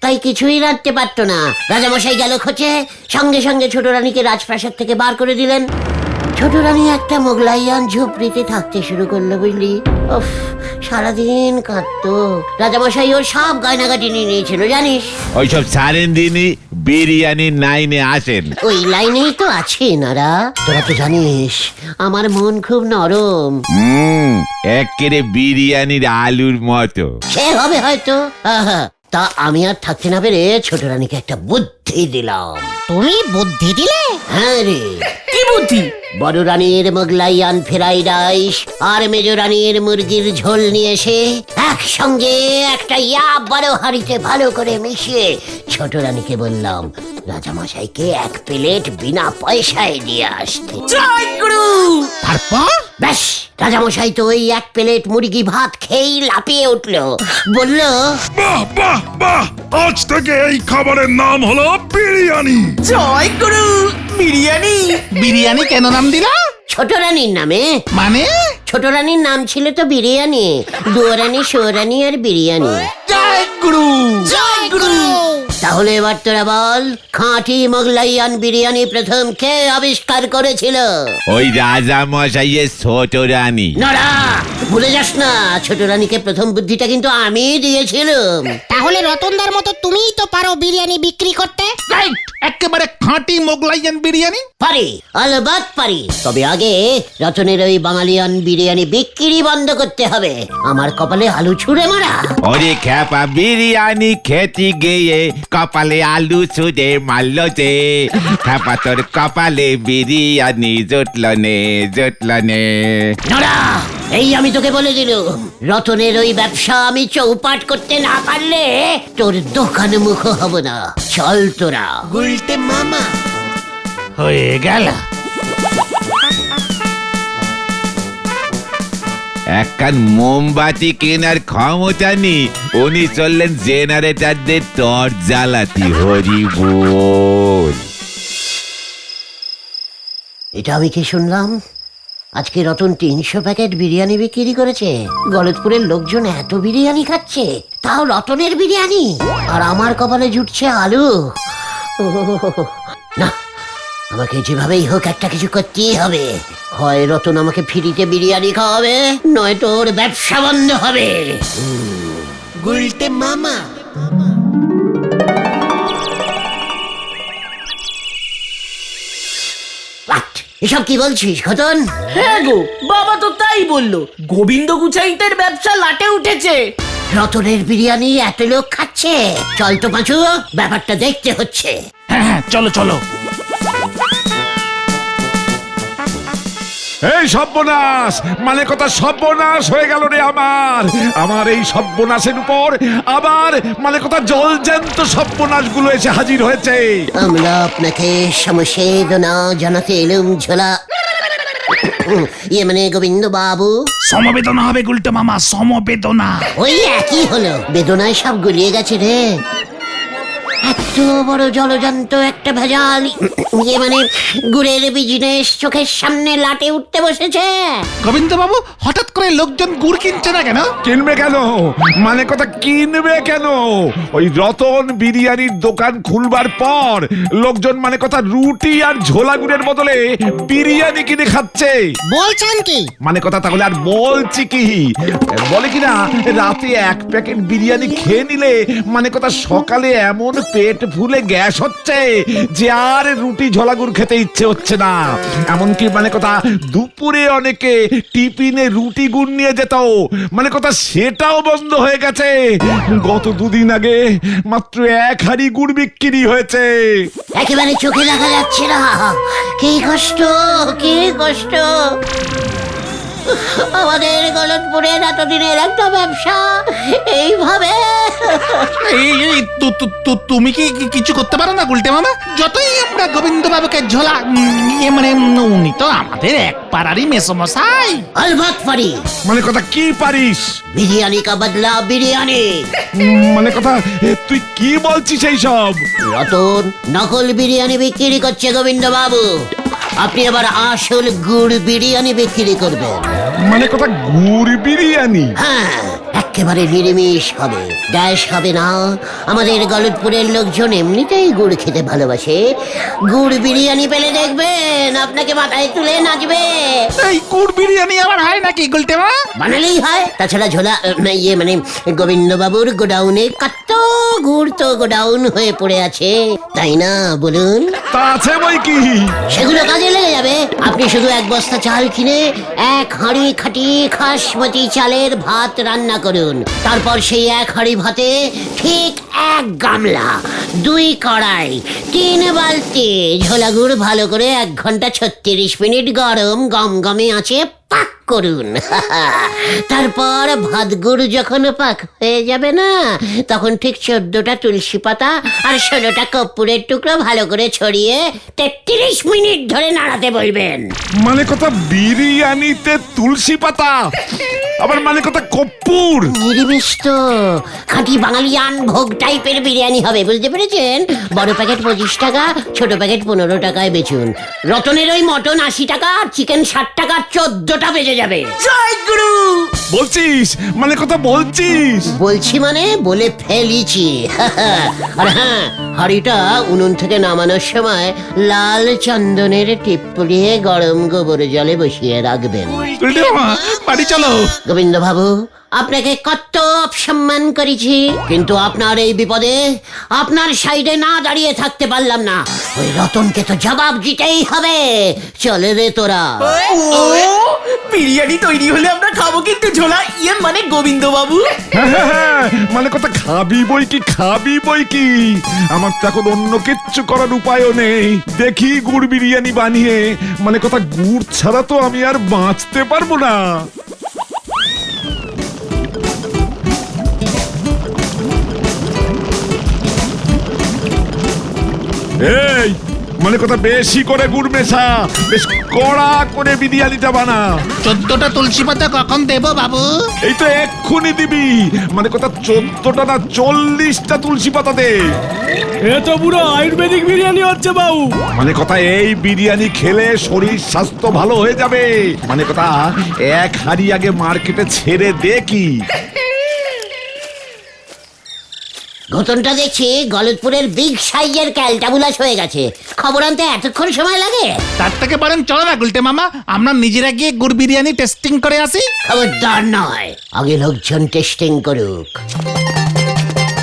তাই কিছুই রাঁধতে পারতো না। রাজামশাই গেল খোঁজে, সঙ্গে সঙ্গে ছোট রানীকে রাজপ্রাসাদ থেকে বার করে দিলেন। ছোট রানী একটা মোগলাইয়ান ঝুপড়িতে থাকতে শুরু করলো, বুঝলি? উফ, সারাদিন কাঁদতো। রাজামশাই ওর সব গয়নাগাটি নিয়ে নিয়েছিল, জানিস? ওইসব সারেন দিনই বিরিয়ানির লাইনে আসেন। ওই লাইনেই তো আছে নারা। তোরা তো জানিস আমার মন খুব নরম। একেরে বিরিয়ানির আলুর মতো। সে হবে হয়তো। তা আমি আর থাকতে না পেরে ছোট রানীকে একটা বুদ্ধি দিলাম। তুমি বুদ্ধি দিলে? হ্যাঁ রে। কি বুদ্ধি? বড় রানীর মোগলাইয়ান ফ্রাইড রাইস আর মেজ রানীর মুরগির ঝোল নিয়ে এসে একসঙ্গে একটা বড় হাঁড়িতে ভালো করে মিশিয়ে ছোট রানীকে বললাম রাজামশাইকে 1 প্লেট বিনা পয়সায় দিয়ে আসতে। জয় গুরু। তারপর? ব্যাস, রাজামশাই তো ওই 1 প্লেট মুরগি ভাত খেয়েই লাফিয়ে উঠলো। বলল, বাহ বাহ বাহ, আজ থেকে এই খাবারের নাম হলো বিরিয়ানি। জয় গুরু। বিরিয়ানি? বিরিয়ানি কেন নাম দিলা? ছোট রানীর নামে। মানে? ছোট রানীর নাম ছিল তো বিরিয়ানি, দুয়োরানী, সুয়োরানী আর বিরিয়ানি। জয় গুরু। জয় গুরু। তাহলে এবার তোরা বল, খাঁটি মোগলাইয়ান বিরিয়ানি প্রথম কে আবিষ্কার করেছিল? ওই রাজা মশাইয়ের ছোট রানী। নড়া, ভুলে যাস না, ছোট রানীকে প্রথম বুদ্ধিটা কিন্তু আমি দিয়েছিলাম। তাহলে রতনদার মতো তুমিই তো পারো বিরিয়ানি বিক্রি করতে। রাইট, একেবারে খাঁটি মোগলাইয়ান বিরিয়ানি। পারি, আলবাত পারি। তবে আগে রতনের ওই বাঙালিয়ান বিরিয়ানি বিক্রি বন্ধ করতে হবে। আমার কপালে আলু ছুঁড়ে মারা। ওরে খ্যাপা বিরিয়ানি খেতে গিয়ে কপালে আলু ছুঁড়ে মারল যে। খ্যাপা তোর কপালে বিরিয়ানি জুটল নে, জুটল নে। নড়া, এই আমি তোকে বলে দিলুম, রতনের ওই ব্যবসা আমি চৌপাট করতে না পারলে তোর দোকান মুখ হব না। চল তোরা। গুলটে মামা হয়ে গেল। একখান মোমবাতি কেনার ক্ষমতা নেই, উনি চললেন জেনারেটরদের টর্চ জ্বালাতি। হরি বল। এটা আমি কি শুনলাম? আজকে রতন 300 প্যাকেট বিরিয়ানি বিক্রি করেছে। গলতপুরের লোকজন এত বিরিয়ানি খাচ্ছে, তাও রতনের বিরিয়ানি, আর আমার কপালে জুটছে আলু। না, আমাকে যেভাবেই হোক একটা কিছু করতেই হবে। হয় রতন আমাকে ফ্রিতে বিরিয়ানি খাওয়াবে, নয়তো ওর ব্যবসা বন্ধ হবে। গুলটে মামা। এসব কি বলছিস খতন? হ্যাঁ গো, বাবা তো তাই বললো। গোবিন্দ গুচাইতের ব্যবসা লাটে উঠেছে। রতনের বিরিয়ানি এত লোক খাচ্ছে, চল তো পাঁচু, ব্যাপারটা দেখতে হচ্ছে। হ্যাঁ হ্যাঁ, চলো চলো। এই সর্বনাশ, মানে কথা সর্বনাশ হয়ে গেল রে আমার এই সর্বনাশের উপর আবার মানে কথা জলজ্যান্ত সর্বনাশ গুলো এসে হাজির হয়েছে। আমরা আপনাকে সমবেদনা জানাতে এলুম ঝোলা, ইয়ে মানে গোবিন্দ বাবু। সমবেদনা হবে গুলটে মামা, সমবেদনা। ওই একই হলো, বেদনায় সব গুলিয়ে গেছে রে। এত বড় জলজন্ত একটা ভেজাল, ইয়ে মানে গুড়ের বিজনেস চোখের সামনে লাটে উঠতে বসেছে। গোবিন্দ বাবু, হঠাৎ করে লোকজন গুড় কিনছে না কেন? কিনবে কেন? মানে কথা কিনবে কেন? ওই রতন বিরিয়ানির দোকান খুলবার পর লোকজন মানে কথা রুটি আর ঝোলা গুড়ের বদলে বিরিয়ানি কিনে খাচ্ছে। বলছেন কি? মানে কথা তাহলে আর বলছি কি, বলে কিনা রাতে এক প্যাকেট বিরিয়ানি খেয়ে নিলে মানে কথা সকালে এমন পেট ফুলে গ্যাস হচ্ছে যে আর রুটি ঝোলাগুড় খেতে ইচ্ছে হচ্ছে না। এমনকি মানে কথা দুপুরে অনেকে টিফিনে রুটি গুড় নিয়ে যেত, মানে কথা সেটাও বন্ধ হয়ে গেছে। গত দুদিন আগে মাত্র 1 হাঁড়ি গুড় বিক্রি হয়েছে। একেবারে চোখে দেখা যাচ্ছে না, কি কষ্ট, কি কষ্ট। আমাদের গলতপুরের এতদিনের একটা ব্যবসা এইভাবে। তুমি কি কিছু করতে পারো না গুলটে মামা? যতই আমরা গোবিন্দ বাবুকে ঝোলা, মানে উনি তো আমাদের এক পাড়ারই মেসমশাই। অলবৎ পারি। মানে কথা কি পারিস? বিরিয়ানি কা বদলা বিরিয়ানি। মানে কথা তুই কি বলছিস এই সব? রতন নকল বিরিয়ানি বিক্রি করছে গোবিন্দ বাবু, আপনি আবার আসল গুড় বিরিয়ানি বিক্রি করবেন। মানে কথা গুড় বিরিয়ানি? হ্যাঁ, একেবারে নিরামিষ হবে, গ্যাস হবে না। আমাদের গলতপুরের লোকজন এমনিতেই গুড় খেতে ভালোবাসে, গুড় বিরিয়ানি পেলে দেখবেন আপনাকে মাথায় তুলে নাচবে। এই গুড় বিরিয়ানি আবার হয় নাকি গুলটে মামা? বানালেই হয়। তাছাড়া ঝোলা ইয়ে মানে গোবিন্দ বাবুর গোডাউনে কত গুড় তো গোডাউন হয়ে পড়ে আছে, তাই না বলুন? তা আছে বই কি? সেগুলো কাজে লেগে যাবে। আপনি শুধু 1 বস্তা চাল কিনে 1 হাঁড়ি খাঁটি খাসমতি চালের ভাত রান্না করুন। তারপর সেই 1 হাঁড়ি ভাতে ঠিক 1 গামলা, 2 কড়াই, 3 বালতি ঝোলা গুড় ভালো করে 1 ঘন্টা 36 মিনিট গরম গমগমে আঁচে পাক করুন। তারপর ভাত গুড় যখন পাক হয়ে যাবে না, তখন ঠিক 14টা তুলসী পাতা আর 16টা কর্পূরের টুকরো ভালো করে ছড়িয়ে 33 মিনিট ধরে নাড়াতে বলবেন। মানে কথা বিরিয়ানিতে তুলসী পাতা, আবার মানে কথা কর্পূর? নিরামিষ তো, খাঁটি বাঙালিয়ান ভোগ টাইপের বিরিয়ানি হবে, বুঝতে পেরেছেন? বড় প্যাকেট 25 টাকা, ছোট প্যাকেট 15 টাকায় বেচুন। রতনের ওই মটন 80 টাকা, চিকেন 60 টাকা, 14টা বেজে যাবে। জয় গুরু। বলছিস? মানে কথা বলছিস? বলছি মানে বলে ফেলিছি। আর হ্যাঁ, হাঁড়িটা উনুন থেকে নামানোর সময় লাল চন্দনের টিপ পরিয়ে গরম গোবর জলে বসিয়ে রাখবেন। গুলটে মামা, বাড়ি চলো। গোবিন্দ বাবু, আপনাকে কত অপসম্মান করেছি, কিন্তু আপনার এই বিপদে আপনার সাইডে না দাঁড়িয়ে থাকতে পারলাম না। ওই রতনকে তো জবাব দিতেই হবে। চলে রে তোরা। ও বিরিয়ানি তৈরি হলে আমরা খাবো কিন্তু ঝোলা, ইয়ে মানে গোবিন্দ বাবু। হ্যাঁ, মানে কথা খাবি বই কি, খাবি বই কি। আমার তো এখন অন্য কিচ্ছু করার উপায়ও নেই। দেখি গুড় বিরিয়ানি বানিয়ে, মানে কথা গুড় ছাড়া তো আমি আর বাঁচতে পারবো না। এই মানে কথা বেশি করে গুড় মেশা, বেশ কড়া করে বিরিয়ানিটা বানা। 14টা তুলসী পাতা কখন দেবো বাবু? এই তো এক্ষুনি দিবি। মানে কথা 14টা না 40টা তুলসী পাতা দে। এ তো পুরো আয়ুর্বেদিক বিরিয়ানি হচ্ছে বাবু। মানে কথা এই বিরিয়ানি খেলে শরীর স্বাস্থ্য ভালো হয়ে যাবে। মানে কথা 1 হাঁড়ি আগে মার্কেটে ছেড়ে দে কি। ঘটনটা দেখছি গলতপুরের বিগ সাইজের ক্যালটাবুলাস হয়ে গেছে, খবর আনতে এতক্ষণ সময় লাগে? তার থেকে বলেন চলো না গুলটে মামা, আমরা নিজেরা গিয়ে গুড় বিরিয়ানি টেস্টিং করে আসি। খবরদার নয়, আগে লোকজন টেস্টিং করুক।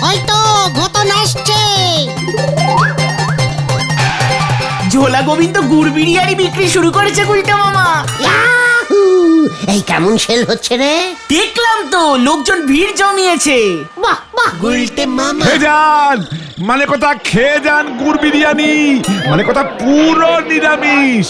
হয়তো ঘটনা আসছে। ঝোলা গোবিন্দ গুড় বিরিয়ানি বিক্রি শুরু করেছে গুলটা মামা। ইয়াহু! এই কেমন সেল হচ্ছে রে? দেখলাম তো লোকজন ভিড় জমিয়েছে। বাহ বাহ। খেয়ে যান, মানে কথা খেয়ে যান গুড় বিরিয়ানি, মানে কথা পুরো নিরামিষ।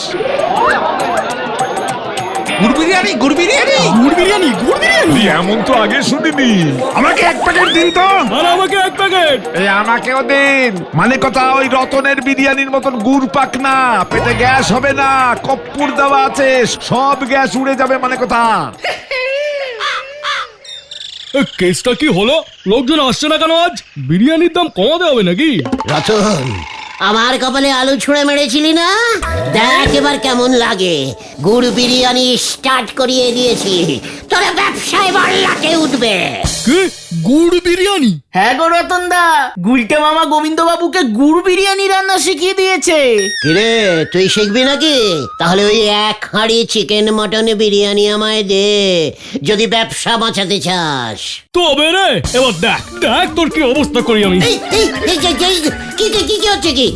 গুড় বিরিয়ানি গুড় বিরিয়ানি গুড় বিরিয়ানি গুড় বিরিয়ানি এমন তো আগে শুনিনি। আমাকে এক প্যাকেট দিন তো। আর আমাকে এক প্যাকেট। এই আমাকেও দিন। মানে কথা ওই রতনের বিরিয়ানির মতন গুড় পাক না, পেটে গ্যাস হবে না, কর্পূর দেওয়া আছে, সব গ্যাস উড়ে যাবে মানে কথা। কেসটা কি হলো? লোকজন আসছে না কেন আজ? বিরিয়ানির দাম কমাতে হবে নাকি? রতন, আমার কপালে আলু ছুঁড়ে মেরেছিলি না? দেখ এবার কেমন লাগে। গুড় বিরিয়ানি স্টার্ট করিয়ে দিয়েছি, তোরা ব্যবসা এবার লাটে উঠবে। কি গুড় বিরিয়ানি? হ্যাঁ গো রতন দা, গুলটে মামা গোবিন্দ বাবুকে গুড় বিরিয়ানি রান্না শিখিয়ে দিয়েছে। কিরে তুই শিখবি নাকি? তাহলে ওই এক হাঁড়ি চিকেন মটন বিরিয়ানি আমায় দে, যদি ব্যবসা বাঁচাতে চাস। তবে রে, এবার দেখ দেখ তোর কি অবস্থা করি আমি। কি হচ্ছে কি?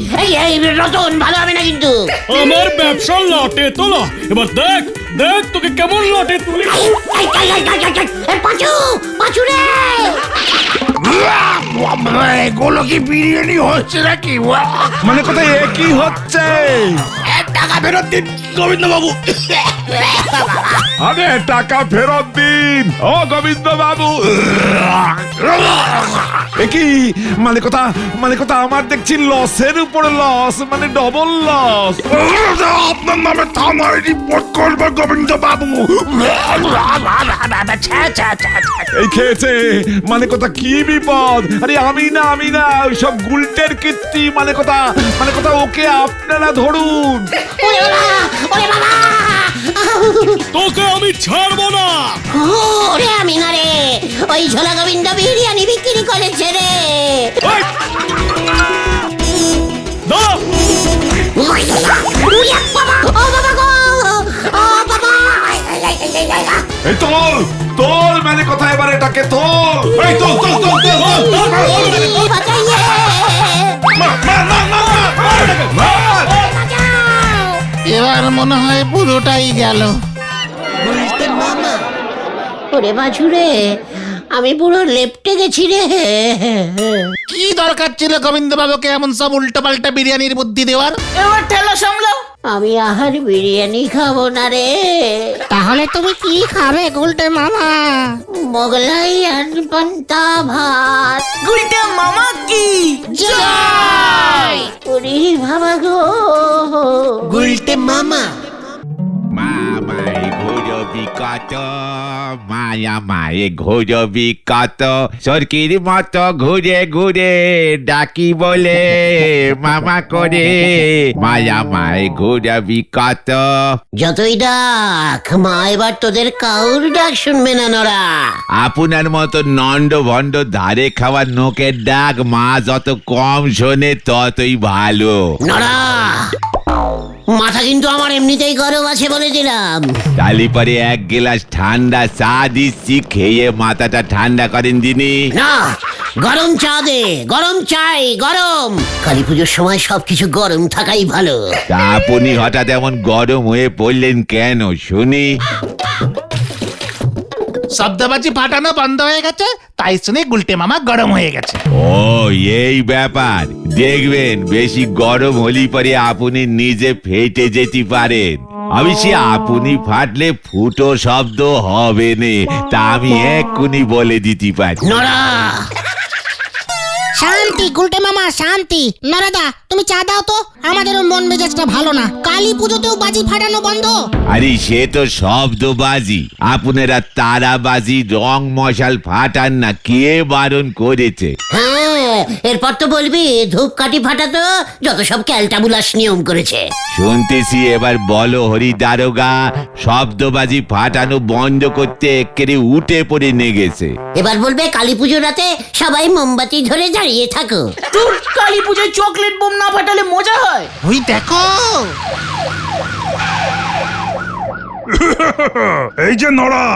এই রতন, ভালো হবে না কিন্তু। আমার ব্যবসা লাটে তোলা, এবার দেখ দেখ তোকে কেমন লাটে তুলি। পাঁচু রে! এগুলো কি বিরিয়ানি হচ্ছে নাকি? মানে কথা একই হচ্ছে। টাকা ফেরত দিন গোবিন্দ বাবু। আরে টাকা ফেরত দিন ও গোবিন্দ বাবু। কি মানে কথা আমার দেখছি লসের উপর লস, মানে ডবল লস। আপনার নামে থানায় রিপোর্ট করবো গোবিন্দ বাবু। এই খেয়েছে মানে কথা কি বিপদ? আরে আমি না ওইসব গুলটের কীর্তি, মানে কথা ওকে আপনারা ধরুন। তোকে আমি ছাড়বো না। ওরে আমি না রে, ওই ঝোলা গোবিন্দ বিরিয়ানি বিক্রি করেছে রে। এই, দাঁড়া। উড়িয়া বাবা, ও বাবা গো, ও বাবা। এই তোল মানে কথা এবার এটাকে তোল। এই তোল। বাঁচাইয়ে! এবার মনে হয় পুরোটাই গেল। ওরে বাছুরে, আমি পুরো লেপটে গেছি রে। কি দরকার ছিল গোবিন্দ বাবুকে এমন সব উল্টো পাল্টা বিরিয়ানির বুদ্ধি দেওয়ার? এবার ঠেলা সামলাও। আমি আহার বিরিয়ানি খাবো না রে। তাহলে তুমি কি খাবে গুলটে মামা? মোগলাই আর পান্তা ভাত। গুলটে মামা কি জয়! ওরে বাবা গো, গুলটে মামা। মামায় ঘুরবি কত, মায়া মায়ে ঘুরবি কত, সরকির মতো ঘুরে ঘুরে ডাকি বলে মামা করে, মায়া মায়ে ঘুরবি কত। যতই ডাক মা এবার তোদের কাউর ডাক শুনবে না নরা। আপনার মতো নন্ড ভণ্ড ধারে খাওয়ার নোকের ডাক মা যত কম শোনে ততই ভালো। নরা, মাথা কিন্তু আমার এমনিতেই গরম আছে বলে দিলাম। তালি পরে এক গ্লাস ঠান্ডা চা দিচ্ছি, খেয়ে মাথাটা ঠান্ডা করেন দিনি। না, গরম চা দে, গরম চাই, গরম। কালী পুজোর সময় সবকিছু গরম থাকাই ভালো। তা আপনি হঠাৎ এমন গরম হয়ে পড়লেন কেন শুনি? শব্দবাজি ফাটানো বন্ধ হয়ে গেছে, তাই শুনে গুলটে মামা গরম হয়ে গেছে। ও এই ব্যাপার। দেখবেন বেশি গরম হলি পরে আপনি নিজে ফেটে যেতে পারেন। অবশ্যই আপনি ফাটলে ফুটো শব্দ হবে না, তা আমি এক্ষুনি বলে দিতে পারি। নরা, শান্তি গুলটে মামা শান্তি। নরাদা তুমি চা দাও তো, আমাদেরও মন মেজাজটা ভালো না। কালী পুজোতেও বাজি ফাটানো বন্ধ। আরে সে তো শব্দবাজি, আপনারা তারাবাজি রং মশাল ফাটান না, কে বারণ করেছে? হ্যাঁ এরপর তো বলবি ধূপকাঠি ফাটাতো, যত সব ক্যালটাবুলাস নিয়ম করেছে। শুনতেছি এবার বলো হরি দারোগা, শব্দবাজি ফাটানো বন্ধ করতে একেবারে উঠে পড়ে নেগেছে। এবার বলবে কালী পুজো রাতে সবাই মোমবাতি ধরে দাঁড়িয়ে থাকো। তোর কালী পুজোয় চকলেট বোম না ফাটালে মজা হয়? ওই দেখো, এই যে নড়া,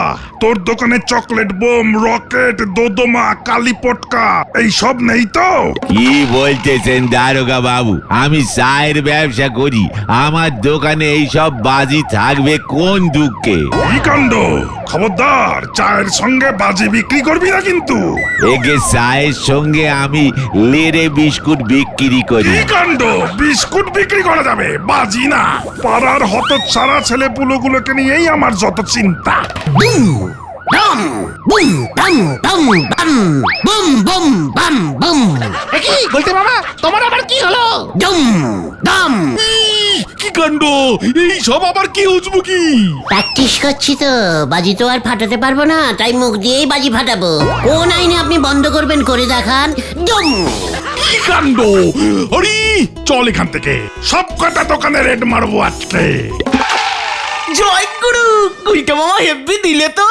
তোর দোকানে চকলেট বোম, রকেট, দোদমা, কালি পটকা এই সব নেই তো? কি বলতেছেন দারোগা বাবু? আমি চায়ের ব্যবসা করি, আমার দোকানে এইসব বাজি থাকবে কোন দুঃখে? কি কাণ্ড! খবরদার, চায়ের সঙ্গে বাজি বিক্রি করবি না কিন্তু। একে চায়ের সঙ্গে আমি লেরে বিস্কুট বিক্রি করি। কি কাণ্ড! বিস্কুট বিক্রি করা যাবে, বাজি না। পাড়ার হতচ্ছাড়া ছেলে পুলোগুলোকে নিয়েই আমার যত চিন্তা। ডম বুম ডম ডম ডম বুম বুম বাম বুম কি বলতে মামা, তোমার আবার কি হলো? ডম ডম। কি কাণ্ড! এই সব আবার কি উজবুকি? প্র্যাকটিস করছি তো, বাজি তো আর ফাটাতে পারবো না, তাই মুখ দিয়েই বাজি ফাটাবো। কোন আইনে আপনি বন্ধ করবেন করে দেখান। ডম। কি কাণ্ড! হরি, চল এখান থেকে, সব কটা দোকানে রেড মারবো আজকে। জয় গুরু, গুলটা মামা হেব্বি দিলে তো।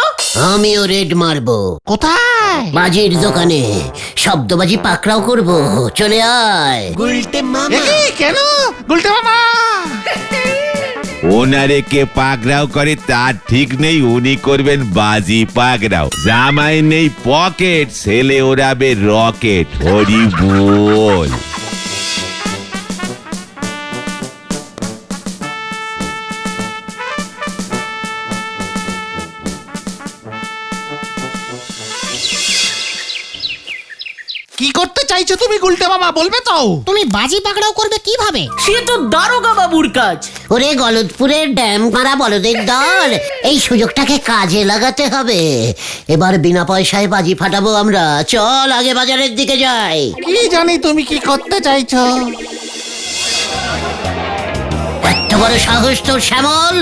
আমিও রেড মারবো। কোথায়? বাজির দোকানে শব্দবাজি পাকড়াও করবো, চলে আয়। কেন গুলটে মামা? ওনারে কে পাকড়াও করে তার ঠিক নেই, উনি করবেন বাজি পাকড়াও। জামাই নেই পকেট, ছেলে ওড়াবে রকেট। হরি বল। কি করতে চাইছো তুমি গুলটে মামা, বলবে তো? তুমি বাজি পাকড়াও করবে কিভাবে? সে তো দারোগা বাবুর কাজ। ওরে গলদপুরের ড্যাম মারা বলদের দল, এই সুযোগটাকে কাজে লাগাতে হবে। এবার বিনা পয়সায় বাজি ফাটাবো আমরা। চল আগে বাজারের দিকে যাই। কি জানি তুমি কি করতে চাইছো। এত বড় সাহস তোর শ্যামল,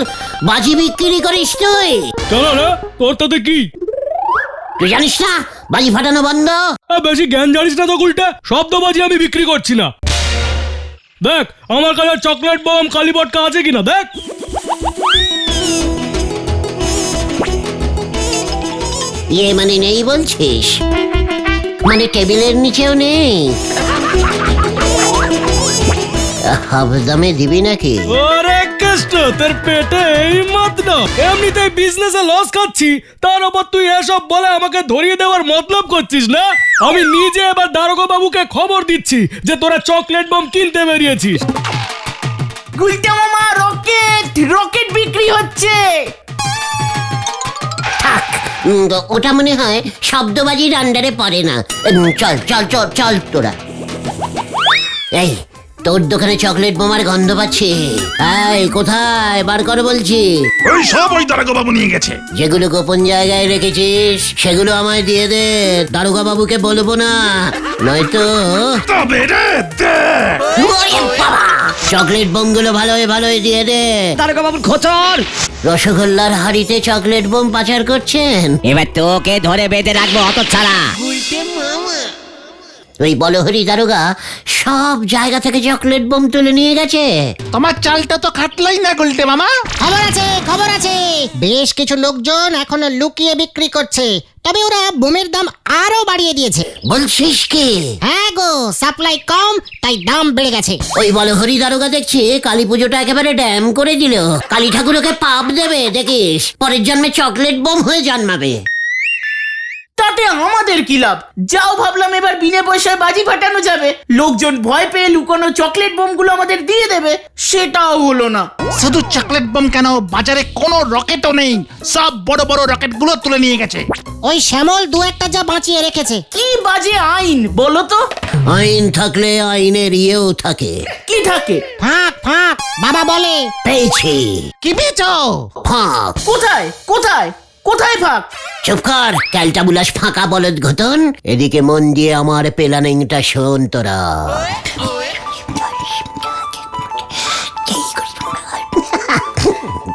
বাজি বিক্রি করিস তুই? চলো রে, তোর তাতে কি? তুই জানিস না বাজি ফাটানো বন্ধ? বেশি জ্ঞান জানিস না তো গুলটা। শব্দবাজি আমি বিক্রি করছি না। দেখ আমার কাছে চকলেট বম, কালি পটকা আছে কিনা দেখ। ইয়ে মানে নেই বলছিস? মানে টেবিলের নিচেও নেই? হাফদামে দিবি নাকি? ওরে কষ্ট, তোর পেটে এই মত না। এমনিতেই বিজনেসে লস খাচ্ছি, তার উপর তুই এসব বলে আমাকে ধরিয়ে দেওয়ার মতলব করছিস না? আমি নিজে এবার দারোগা বাবুকে খবর দিচ্ছি যে তোরা চকলেট বম কিনতে বেরিয়েছিস। গুলটা মামা, রকেট রকেট বিক্রি হচ্ছে। থাক, ওটা মনে হয় শব্দবাজির আন্ডারে পড়ে না। চল চল চল চল তোরা। এই তোর দোকানে চকলেট বোমার গন্ধ পাচ্ছি। এই কোথায়, বার কর বলছি। ওই সব ওই দারোগা বাবু নিয়ে গেছে। যেগুলো গোপন জায়গায় রেখেছিস সেগুলো আমায় দিয়ে দে। দারোগা বাবুকে বলবো না, নয়তো। তবে রে দে। ওরে বাবা! চকলেট বোমগুলো ভালোই ভালোই দিয়ে দে। দারোগা বাবুর খোঁচর। রসগোল্লার হাড়িতে চকলেট বোম পাচার করছেন। এবার তোকে ধরে বেঁধে রাখবো অত ছাড়া। ওই বলহরি দারোগা সব জায়গা থেকে চকলেট বোম তুলে নিয়ে গেছে। তোমার চালটা তো খাটলাই না গুলটে মামা। খবর আছে, খবর আছে। বেশ কিছু লোকজন এখনো লুকিয়ে বিক্রি করছে, তবে ওরা বোমের দাম আরো বাড়িয়ে দিয়েছে। বলছিস কি? হ্যাঁ গো, সাপ্লাই কম তাই দাম বেড়ে গেছে। ওই বলহরি দারোগা দেখছি কালী পুজোটা একেবারে ড্যাম করে দিল। কালী ঠাকুরকে পাপ দেবে দেখিস, পরের জন্মে চকলেট বোম হয়ে জন্মাবে। তাতে আমাদের কি লাভ? যাও ভাবলাম এবার বিনা পয়সায় বাজি ফাটানো যাবে, লোকজন ভয় পেয়ে লুকোনো চকলেট বোমগুলো আমাদের দিয়ে দেবে, সেটাও হলো না। শুধু চকলেট বোম কেন, বাজারে কোনো রকেটও নেই। সব বড় বড় রকেটগুলো তুলে নিয়ে গেছে। ওই শ্যামল দু একটা যা বাঁচিয়ে রেখেছে। কি বাজে আইন বলো তো? আইন থাকলে আইনের ইয়েও থাকে। কি থাকে? ফাঁক ফাঁক, বাবা বলে। পেয়েছি। কি পেয়েছো? ফাঁক। কোথায় কোথায় কোথায় ফাঁক? চুপ কর ক্যালটা বুলাস, ফাঁকা বলদ ঘটন। এদিকে মন দিয়ে আমার প্ল্যানিংটা শোন তোরা।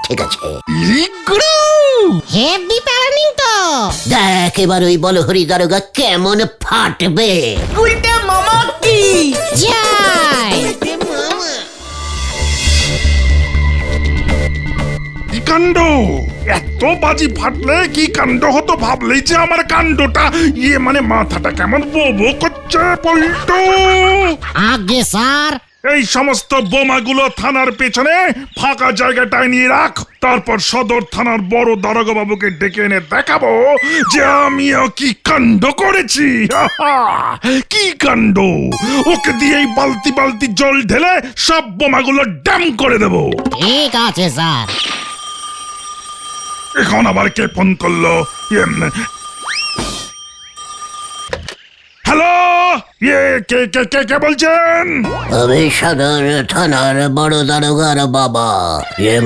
ঠিক আছে, হেভি প্ল্যানিং তো। দেখ এবার ওই বলহরি দারোগা কেমন ফাটবে। গুলটা মামা কি যাই। কি কাণ্ড! এত বাজি ফাটলে কি কাণ্ড হতো ভাবলেই যে আমার কাণ্ডটা ইয়ে মানে মাথাটা কেমন বো বো করছে। পল্টু আগে স্যার, এই সমস্ত বোমাগুলো থানার পেছনে ফাঁকা জায়গাটায় নিয়ে রাখ। তারপর সদর থানার বড় দারোগা বাবুকে ডেকে এনে দেখাবো যে আমিও কি কাণ্ড করেছি। কি কাণ্ড! ওকে দিয়ে এই বালতি বালতি জল ঢেলে সব বোমাগুলো ড্যাম করে দেবো। ঠিক আছে স্যার। এখন আবার কে ফোন করলো? হ্যালো, কে কে কে কে বলছেন? আমি সদর থানার বড় দারোগার বাবা,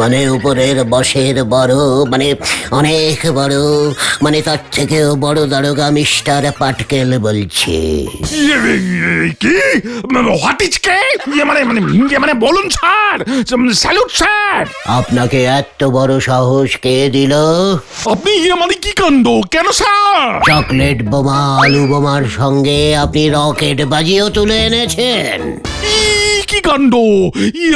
মানে উপরের বসের বড়, মানে অনেক বড়, মানে তার থেকেও বড় দারোগা মিস্টার পাটকেল বলছি। কি? হোয়াট ইজ কে? মানে বলুন স্যার, স্যালুট স্যার। আপনাকে এত বড় সাহস কে দিল? আপনি মানে কি কাণ্ড? কেন স্যার? চকলেট বোমা আলু বোমার সঙ্গে আপনি রকেট বাজিও তুলে এনেছেন। কি কাণ্ড!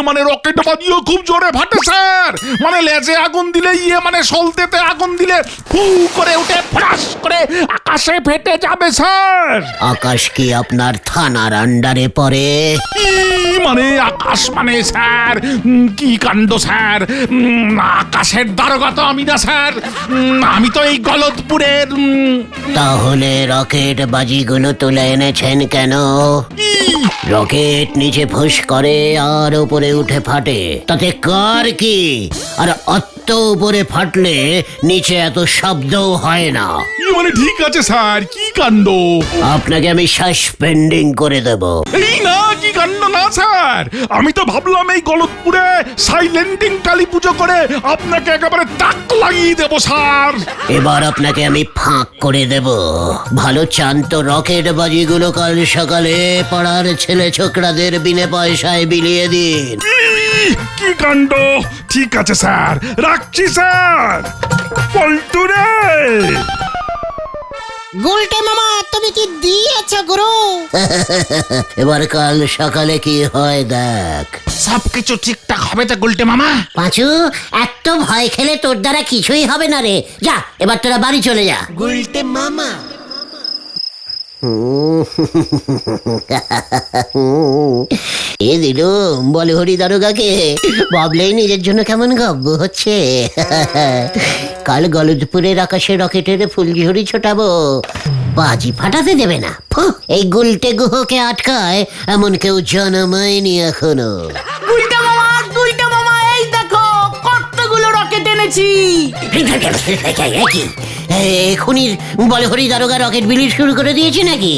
মানে রকেট বাজিও খুব জোরে ফাটে স্যার। মানে লেজে আগুন দিলে মানে সলতেতে আগুন দিলে ফু করে উঠে ফ্রাস করে আকাশে ফেটে যাবে স্যার। আকাশ কি আপনার থানার আন্ডারে পড়ে? মানে আকাশ মানে স্যার, কি কাণ্ড স্যার! আকাশের দারোগা তো আমি না স্যার, আমি তো এই গলতপুরের। তাহলে রকেট বাজিগুলো তুলে এনেছেন কেন? রকেট নিচে ফুস করে আর উপরে উঠে ফাটে, তাতে কার কি? আর অত উপরে ফাটলে নিচে এত শব্দও হয় না। মানে ঠিক আছে স্যার, কি কাণ্ড! আপনাকে আমি সাসপেন্ডিং করে দেব। এই না, কি কাণ্ড না স্যার! আমি তো ভাবলাম এই গলতপুরে সাইলেন্টিং কালী পুজো করে আপনাকে একেবারে তাক লাগিয়ে দেব স্যার। এবার আপনাকে আমি ফাঁক করে দেব। ভালো চান তো রকেট বাজিগুলো কাল সকালে পাড়ার ছেলে ছোকরাদের বিনে পয়সায় বিলিয়ে দিন। কি কাণ্ড! ঠিক আছে স্যার, রাখছি স্যার। পল্টু রে! গুলটে মামা, তুমি কি দিয়েছো গুরু? এবার কাল সকালে কি হয় দেখ। সবকিছু ঠিকঠাক হবে তো গুলটে মামা? পাঁচু, এত ভয় খেলে তোর দ্বারা কিছুই হবে না রে। যা, এবার তোরা বাড়ি চলে যা। গুলটে মামা। এ দিলুম বলে হরি দারোগাকে, ভাবলেই নিজের জন্য কেমন গব্ব হচ্ছে। কাল গলদপুরের আকাশে রকেটের ফুলঝুরি ছোটাবো, বাজি ফাটাতে দেবে না। এই গুলটে গুহকে আটকায় এমন কেউ জন্মায়নি এখনো। গুলটা মামা, এই দেখো কতগুলো রকেট এনেছি। এখনই বলে হরি দারোগা রকেট বিলি শুরু করে দিয়েছে নাকি?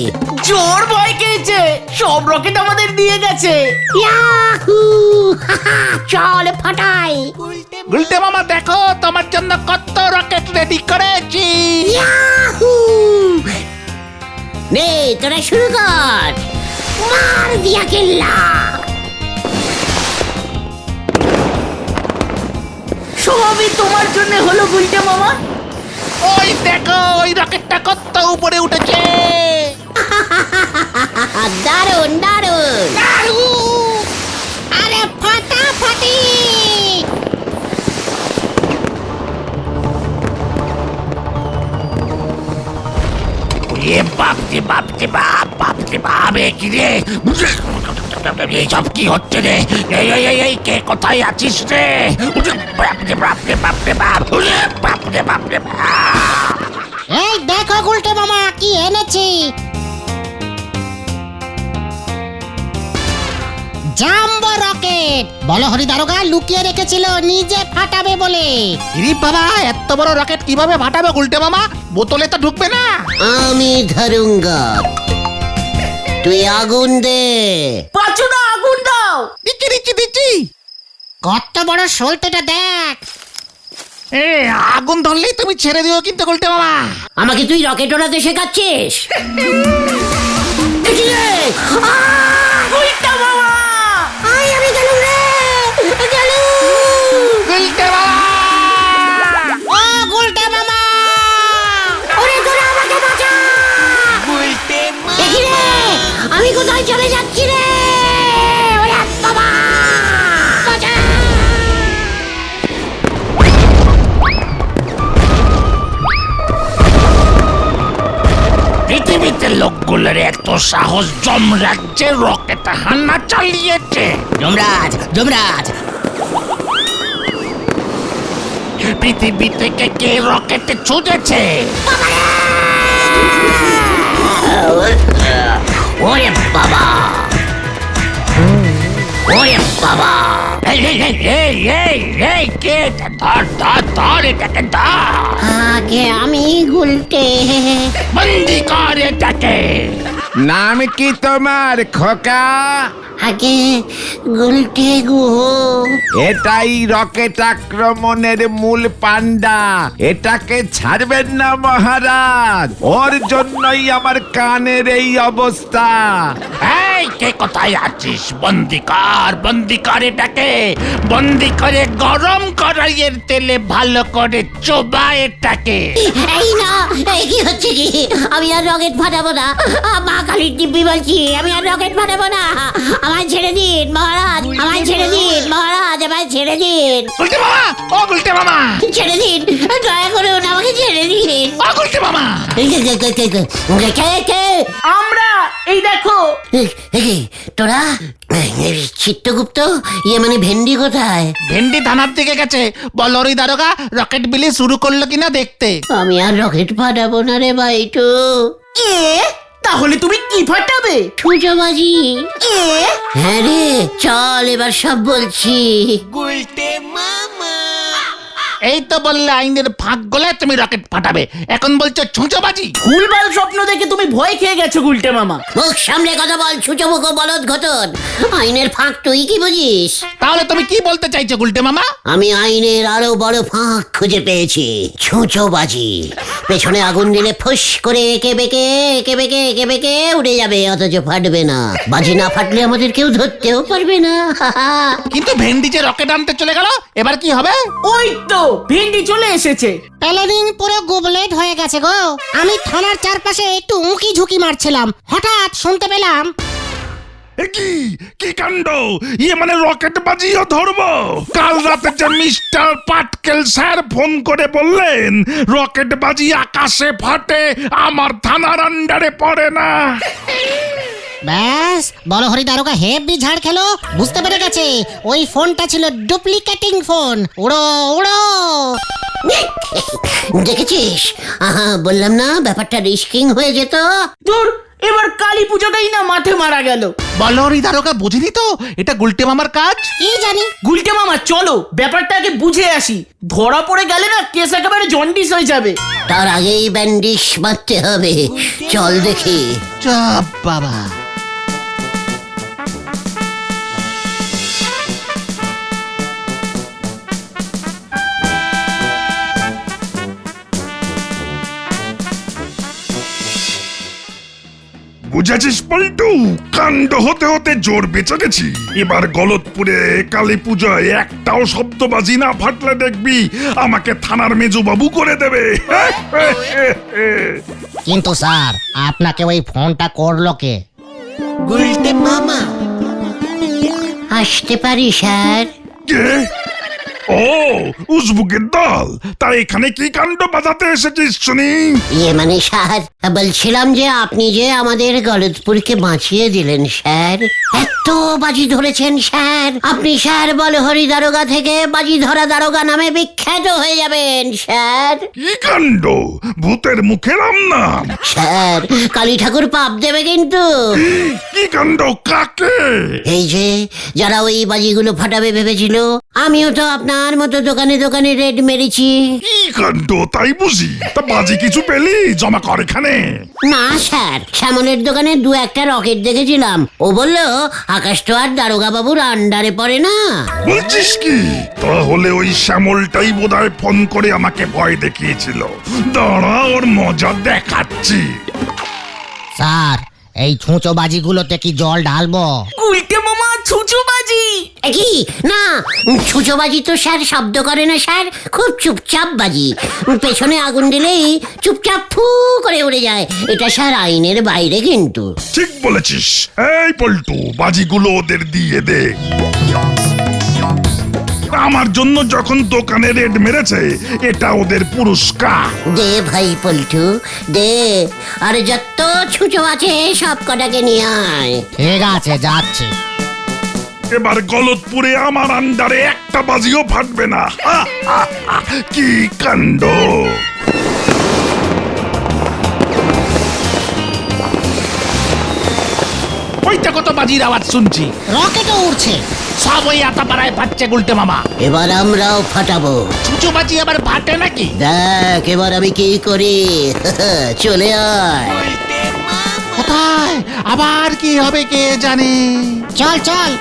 জোর ভয় খেয়েছে, সব রকেট আমাদের দিয়ে গেছে। ইয়াহু! চল ফাটাই। গুলটে মামা দেখো, তোমার জন্য কত রকেট রেডি করেছি। ইয়াহু! নে তোরা শুরু কর, মার দিয়া কেল্লা। সবই তোমার জন্য হলো গুলটা মামা। ওই দেখো, ওই রকেটটা কত উপরে উঠেছে। দারুন দারুন। আরে ফাটাফাটি! এইসব কি হচ্ছে রে? এই কে কোথায় আছিস রে? এই দেখো গুলটে মামা, কি এনেছি। Jumbo rocket. বলো হরি দারোগা লুকিয়ে রেখেছিল নিজে ফাটাবে বলে। ইরি বাবা, এত বড় রকেট কিভাবে ফাটাবে গুলটে মামা? বোতলে তো ঢুকবে না। আমি ধরুঙ্গা, তুই আগুন দে। পাঁচুদা আগুন দাও। দিচ্ছি। কত বড় সলতেটা দেখ। এ আগুন ধরলেই তুমি ছেড়ে দিও কিন্তু গুলটে মামা। আমাকে তুই রকেট ওড়াতে শেখাচ্ছিস? গুলটা মামা, আমি গেলুম রে, গেলুম। গুলটে মামা! ও গুলটে মামা! ওরে তোরা আমাকে বাঁচা। দেখি রে, আমি কোথায় চলে যাচ্ছি রে। ওরে বাবা, বাঁচা। পৃথিবীতে লোকগুলোর এত সাহস রাজ্যে রকেট হান্না চালিয়েছে। যমরাজ যমরাজ পৃথিবী থেকে কে রকেটে ছুটেছে? ওরে বাবা, ওরে বাবা, এই এই এই এই এই এই কে? ধর ধর ধর এটাকে ধর, আগে আমি গুলটে। বন্দি কর এটাকে। নাম কি তোমার খোকা? আগে গুলটে গো। এটাই রকেট আক্রমণের মূল পান্ডা। এটাকে ছাড়বেন না মহারাজ, ওর জন্যই আমার কানের এই অবস্থা। এই কে কোথায় আছিস? বন্দি কর এটাকে। বন্দি করে গরম কড়াইয়ের তেলে ভালো করে চোবা এটাকে। এই না, এই কি হচ্ছে কি? আমি আর রকেট ফাটাবো না। মা কালীর দিব্যি বলছি, আমি আর রকেট ফাটাবো না। আমায় ছেড়ে দিন মহারাজ, আমায় ছেড়ে দিন মহারাজ, আমায় ছেড়ে দিন। গুলটে মামা, ও গুলটে মামা, ছেড়ে দিন, দয়া করুন আমাকে ছেড়ে দিন। ও গুলটে মামা। কে? আমরা, এই দেখো। তোরা? চিত্রগুপ্ত, ইয়ে মানে ভেন্ডি কোথায়? ভেন্ডি থানার দিকে গেছে। বল ওই দারোগা রকেট বিলি শুরু করলো কিনা দেখতে। আমি আর রকেট ফাটাবো না রে বাইটু। তাহলে তুমি কি ফাটাবে? সুজবাজি। হ্যাঁ রে, চল এবার সব বলছি। এই তো বললে আইনের ফাঁক গলে তুমি রকেট ফাটাবে, এখন বলছো ছুঁচোবাজি। ভুলভাল স্বপ্ন দেখে তুমি ভয় খেয়ে গেছো গুলটে মামা। মুখ সামনে কথা বল, ছুচোমুখ বলদ ঘটন। আইনের ফাঁক তুই কি বুঝিস? তাহলে তুমি কি বলতে চাইছো গুলটে মামা? আমি আইনের আরো বড় ফাঁক খুঁজে পেয়েছি। ছুঁচোবাজি। পেছনে আগুন দিলে ফুস করে একে বেঁকে উড়ে যাবে, অথচ ফাটবে না। বাজি না ফাটলে আমাদের কেউ ধরতেও পারবে না। কিন্তু ভেন্ডি যে রকেট আনতে চলে গেল, এবার কি হবে? ওই তো ভেন্ডি চলে এসেছে। প্যালাডিন পুরো গুবলেট হয়ে গেছে গো। আমি থানার চারপাশে একটু উঁকি ঝুঁকি মারছিলাম, হঠাৎ শুনতে পেলাম এ কি কি কাণ্ড! ইয়ে মানে রকেট বাজিও ধরবো? কাল রাতে যে মিস্টার পাটকেল স্যার ফোন করে বললেন রকেট বাজি আকাশে ফাটে, আমার থানার আন্ডারে পড়ে না। ব্যাস, বড় হরি দারোগা হেভি ঝাড় খেলো। বুঝতে পেরে গেছে ওই ফোনটা ছিল ডুপ্লিকেটিং ফোন। উড়ো উড়ো। দেখেছিস? বললাম না ব্যাপারটা রিস্কিং হয়ে যেত। দূর, এবার কালী পুজোটাই না মাঠে মারা গেল। বলো হরি দারোগা বুঝিনি তো এটা গুলটে মামার কাজ। কি জানি। গুলটে মামা চলো ব্যাপারটা আগে বুঝে আসি। ধরা পড়ে গেলে না কেস একেবারে জন্ডিস হয়ে যাবে। তার আগেই ব্যান্ডিশ মারতে হবে। চল দেখি। চাপ বাবা। বুঝেছিস পল্টু, কাণ্ড হতে হতে জোর বেঁচে গেছি। এবার গলতপুরে কালী পুজোয় একটাও শব্দবাজি না ফাটলে দেখবি আমাকে থানার মেজবাবু করে দেবে। কিন্তু স্যার, আপনাকে ওই ফোনটা করলো কে? গুলটে মামা। আসতে পারি স্যার? কে? ও, উজবুকের দল। তা এখানে কি কাণ্ড বাজাতে এসেছিস শুনি? ইয়ে মানে স্যার, বলছিলাম যে আপনি যে আমাদের গলতপুরকে বাঁচিয়ে দিলেন স্যার। এত বাজি ধরেছেন স্যার, আপনি স্যার বলহরি দারোগা থেকে বাজি ধরা দারোগা নামে বিখ্যাত হয়ে যাবেন স্যার। কি কাণ্ড! ভূতের মুখে রাম নাম। স্যার, কালী ঠাকুর পাপ দেবে কিন্তু। কি কাণ্ড! কাকে? এই যে যারা ওই বাজিগুলো ফাটাবে ভেবেছিল, আমিও তো আপনার মতো দোকানে দোকানে রেড মেরেছি। কি কাণ্ড তাই বুঝি? তা বাজি কিছু পেলি? জমা কর এখানে। না স্যার, শ্যামলের দোকানে দু একটা রকেট দেখেছিলাম। ও বললো আকাশ তো আর দারোগা বাবুর আন্ডারে পড়ে না। বলছিস কি? তাহলে ওই শ্যামলটাই বোধহয় ফোন করে আমাকে ভয় দেখিয়েছিল। দাঁড়া, ওর মজা দেখাচ্ছি। স্যার, এই ছুঁচোবাজিগুলোতে কি জল ঢালবো? গুলটে মামা ছুঁচোবাজি। কি না, ছুঁচোবাজি তো স্যার শব্দ করে না স্যার, খুব চুপচাপ বাজি। পেছনে আগুন দিলেই চুপচাপ ফু করে উড়ে যায়। এটা স্যার আইনের বাইরে কিন্তু। ঠিক বলেছিস। এই পল্টু, বাজিগুলো ওদের দিয়ে দে। আমার জন্য যখন দোকানে রেড মেরেছে, এটা ওদের পুরস্কার। দে ভাই পল্টু দে, আর যত ছুঁচো আছে সব কটাকে নিয়ে আয়। ঠিক আছে, যাচ্ছে। এবার গলতপুরে আমার আন্ডারে একটা বাজিও ফাটবে না। হা, হা, হা, কি কাণ্ড! ওইটা কত বাজির আওয়াজ শুনছি। রকেটও উড়ছে। সব ওই আতাপাড়ায় ফাটছে গুলটে মামা। এবার আমরাও ফাটাবো। ছুঁচো বাজি আবার ফাটে নাকি? দেখ এবার আমি কি করি। চলে আয়। কোথায় আবার কি হবে কে জানে। চল চল।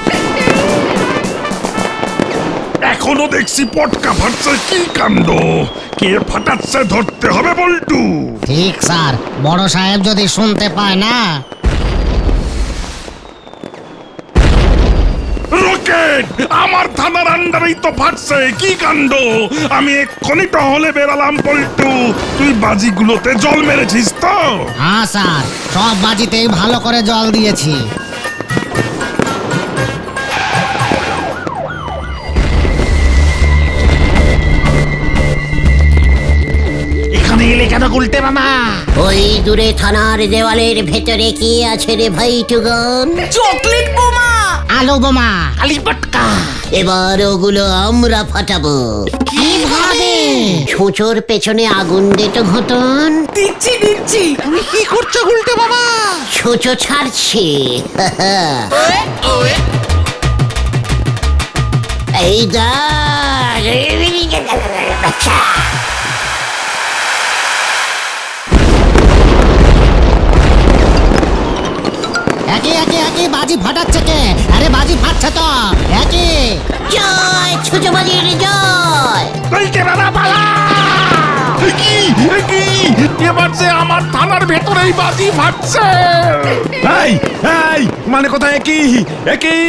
এখনো দেখছি পটকা ফাটছে, কি কাণ্ড! কে ফাটাচ্ছে ধরতে হবে বল্টু। ঠিক স্যার, বড় সাহেব যদি শুনতে পায় না। রকেট আমার থানার আন্ডারেই তো ফাটছে, কি কাণ্ড! আমি এক্ষুনি টহলে বেরালাম পল্টু। তুই বাজিগুলোতে জল মেরেছিস তো? হ্যাঁ স্যার, সব বাজিতেই ভালো করে জল দিয়েছি। এখানে এলে কেন গুলটে মামা? ওই দূরে থানার দেওয়ালের ভেতরে কি আছে রে ভাই টুগন? চকলেট বোমা। আলু বোমা। কালি পটকা। এবার ওগুলো আমরা ফাটাবো। কিভাবে? ছুঁচোর পেছনে আগুন দে তো ঘটন। দিচ্ছি দিচ্ছি। তুমি কি করছো গুলটে মামা? ছুঁচো ছাড়ছি। এই আচ্ছা একে একে একে বাজি ফাটাচ্ছে কে? আরে বাজি ফাটছে তো। একে জয় ছুঁচো বাজির জয়। গুলটে মামা পালা! কি কি এবার যে আমার থানার ভেতরেই বাজি ফাটছে। এই এই মানে কোথায় একই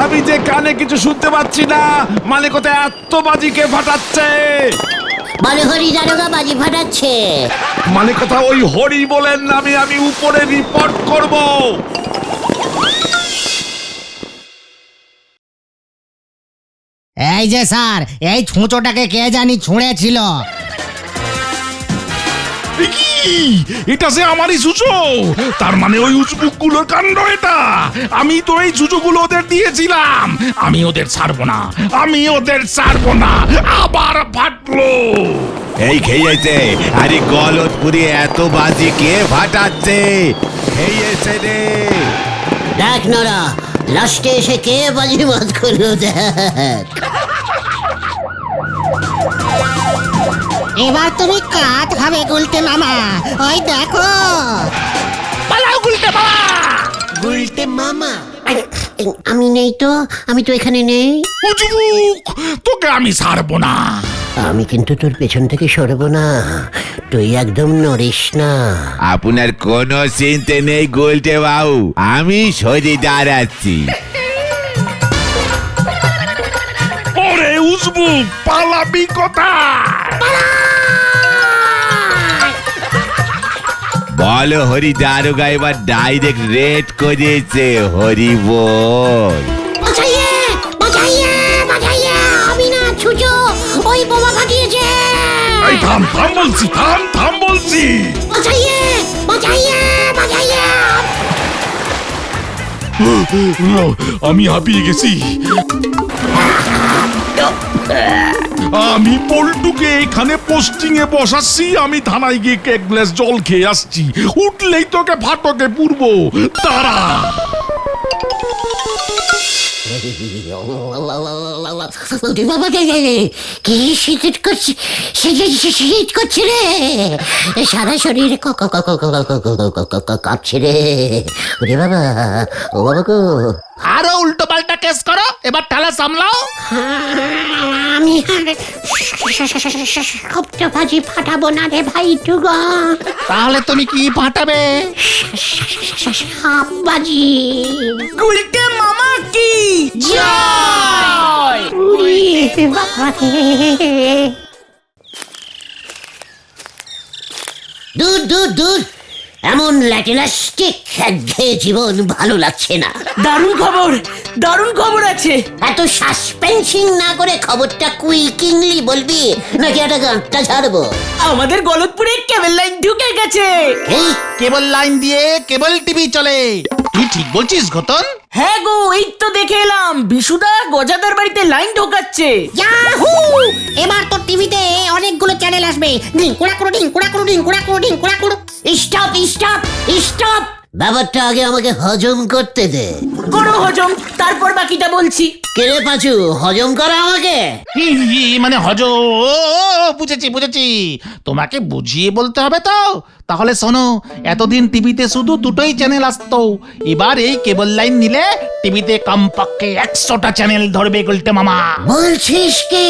আমি যে কানে কিছু শুনতে পাচ্ছি না, মানে কোথায় এত বাজিকে ফাটাচ্ছে? বালুহরি দারোগা বাজি ফাটাচ্ছে। মানে কথা ওই হরি বলেন, আমি উপরে রিপোর্ট করব। এই যে স্যার, এই ছুঁচোটাকে কে জানি ছুঁড়েছিল। কি এটা যে আমারই সুচো? তার মানে ওই উজবুকগুলোর কাণ্ড এটা। আমি তো এই সুচোগুলো ওদের দিয়েছিলাম। আমি ওদের ছাড়বো না, আমি ওদের ছাড়বো না। আবার ফাটলো। এই খেয়েছে, আরে গলতপুরে এত বাজি কে ফাটাচ্ছে? খেয়েছে রে। দেখ নরা, লাস্টে এসে কে বাজি মাত করলো দেখ। এবার তুমি কাত হবে গুলটে মামা। ওই দেখো। পালাও গুলটে মামা। গুলটে মামা। আমি নেই তো, আমি তো এখানে নেই। উজবুক, তোকে আমি ছাড়বো না। আমি কিন্তু তোর পেছন থেকে সরবো না, তুই একদম নড়িস না। আপনার কোনো চিন্তা নেই গুলটে বাবু, আমি সরে দাঁড়াচ্ছি। ওরে উজবুক, পালাবি কোথায়? বলো হরি দারোগা এবার ডাইরেক্ট রেড করেছে। হরি বল। বাঁচাইয়ে বাঁচাইয়ে বাঁচাইয়ে, আমি না ছুঁচো, ওই বোমা ফাটিয়েছে। এই থাম থাম বলছি, থাম থাম বলছি। বাঁচাইয়ে বাঁচাইয়ে বাঁচাইয়ে। আমি হাঁপিয়ে গেছি। আমি পল্টুকে এখানে পোস্টিং এ বসাচ্ছি। আমি থানায় গিয়ে এক গ্লাস জল খেয়ে আসছি। উঠলেই তোকে ফাটকে পূর্ব। তারা কি শীত করছে, শীত করছে রে, সারা শরীর কাঁপছে রে। ওরে বাবা, ও বাবা গো। আরো উল্টো পাল্টা কেস করো, এবার ঠেলা সামলাও। আমি সবটা বাজি ফাটাবো না রে ভাই টুগন। তাহলে তুমি কি ফাটাবে? সাপ বাজি। গুলটে মামা কি জয়। বাবা রে। দূর দূর দূর, এমন ল্যাটিলাস্টিক একঘেয়ে জীবন ভালো লাগছে না। দারুণ খবর, দারুণ খবর আছে। এত সাসপেন্সিং না করে খবরটা কুইকিংলি বলবি নাকি একটা গাঁটটা ছাড়বো? আমাদের গলতপুরে কেবল লাইন ঢুকে গেছে। এই কেবল লাইন দিয়ে কেবল টিভি চলে। তুই ঠিক বলছিস ঘটন? হ্যাঁ গো, এই তো দেখে এলাম বিশুদা গজাদার বাড়িতে লাইন ঢোকাচ্ছে। ইয়াহু! এবার তো টিভিতে অনেকগুলো চ্যানেল আসবে। ডিং কুড়াকুড়ো ডিং কুড়াকুড়ো ডিং কুড়াকুড়ো ডিং কুড়াকুড়ো। স্টপ স্টপ স্টপ, ব্যাপারটা আগে আমাকে হজম করতে দে। করো হজম, তারপর বাকিটা বলছি। কেড়ে পাচু, হজম করা আমাকে। মানে বুঝেছি বুঝেছি, তোমাকে বুঝিয়ে বলতে হবে তো। তাহলে শোনো, এতদিন টিভিতে শুধু দুটোই চ্যানেল আসতো, এবার এই কেবল লাইন নিলে টিভিতে কমপক্ষে 100টা চ্যানেল ধরবে গুলটে মামা। বলছিস কি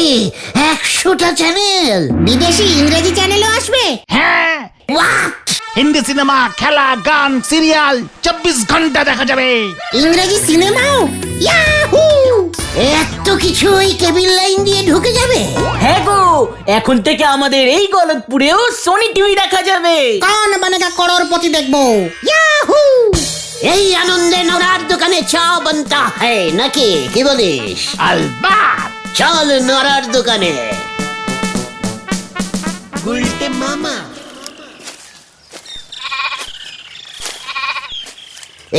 100টা চ্যানেল? বিদেশি ইংরেজি চ্যানেলও আসবে? হ্যাঁ, What? হিন্দি সিনেমা, খেলা, গান, সিরিয়াল 24 ঘন্টা দেখা যাবে। ইংরেজি সিনেমাও? ইয়াহু! এত কিছু ওই কেবিল লাইন দিয়ে ঢুকে যাবে? হ্যাঁ গো, এখন থেকে আমাদের এই গলতপুরেও সোনি টিভি দেখা যাবে। কौन बनेगा करोड़पति দেখবো। ইয়াহু! এই আনন্দে নরার দোকানে চা বানতা হ্যায় নাকি, কি বলিস? আলবাত। চল নরার দোকানে। গুলটে মামা।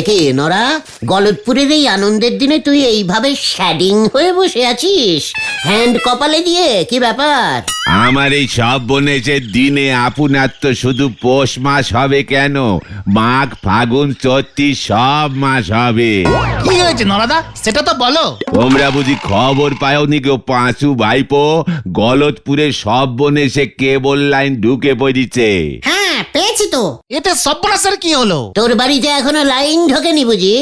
একে নরা, গলতপুরের এই আনন্দের দিনে তুই এইভাবে শ্যাডিং হয়ে বসে আছিস, হ্যান্ড কপালে দিয়ে, কি ব্যাপার? আমার এই সব বনেছের দিনে আপনার তো শুধু পৌষ মাস হবে কেন, মাঘ ফাগুন চৈত্রি সব মাস হবে। কি হয়েছে নরাদা, সেটা তো বলো। তোমরা বুঝি খবর পাওনি গো পাঁচু ভাইপো, গলতপুরে সব বনেছে কেবল লাইন ঢুকে পড়িছে। হ্যাঁ, পেয়েছি তো। এতে সর্বনাশের কি হলো? তোর বাড়িতে এখনো লাইন ঢোকেনি বুঝি?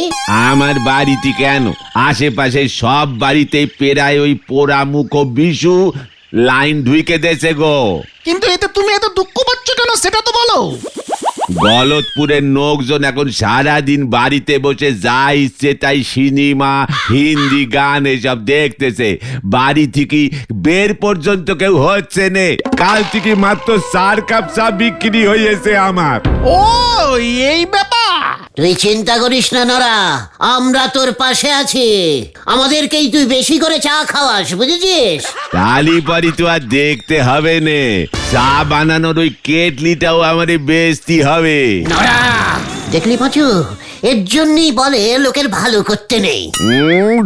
আমার বাড়িতে কেন, আশেপাশে সব বাড়িতেই প্রায় ওই পোড়ামুখ বিশু লাইন ঢুকে দেছে গো। কিন্তু এতে তুমি এত দুঃখ পাচ্ছ কেন, সেটা তো বলো। গলতপুরের লোকজন এখন সারাদিন বাড়িতে বসে যা ইচ্ছে তাই সিনেমা, হিন্দি গান এসব দেখতেছে, বাড়ি থেকে বের পর্যন্ত কেউ হচ্ছে নে। কাল থেকে মাত্র 4 কাপ চা বিক্রি হয়েছে আমার। ও এই ব্যাপার। তুই চিন্তা করিস না নরা, আমরা তোর পাশে আছি। আমাদেরকেই তুই বেশি করে চা খাওয়াস, বুঝেছিস? তালি পরি তো আর দেখতে হবে নে, চা বানানোর ওই কেটলিটাও আমাদের বেচতে হবে। নরা, দেখলি পাচু, এর জন্যই বলে লোকের ভালো করতে নেই।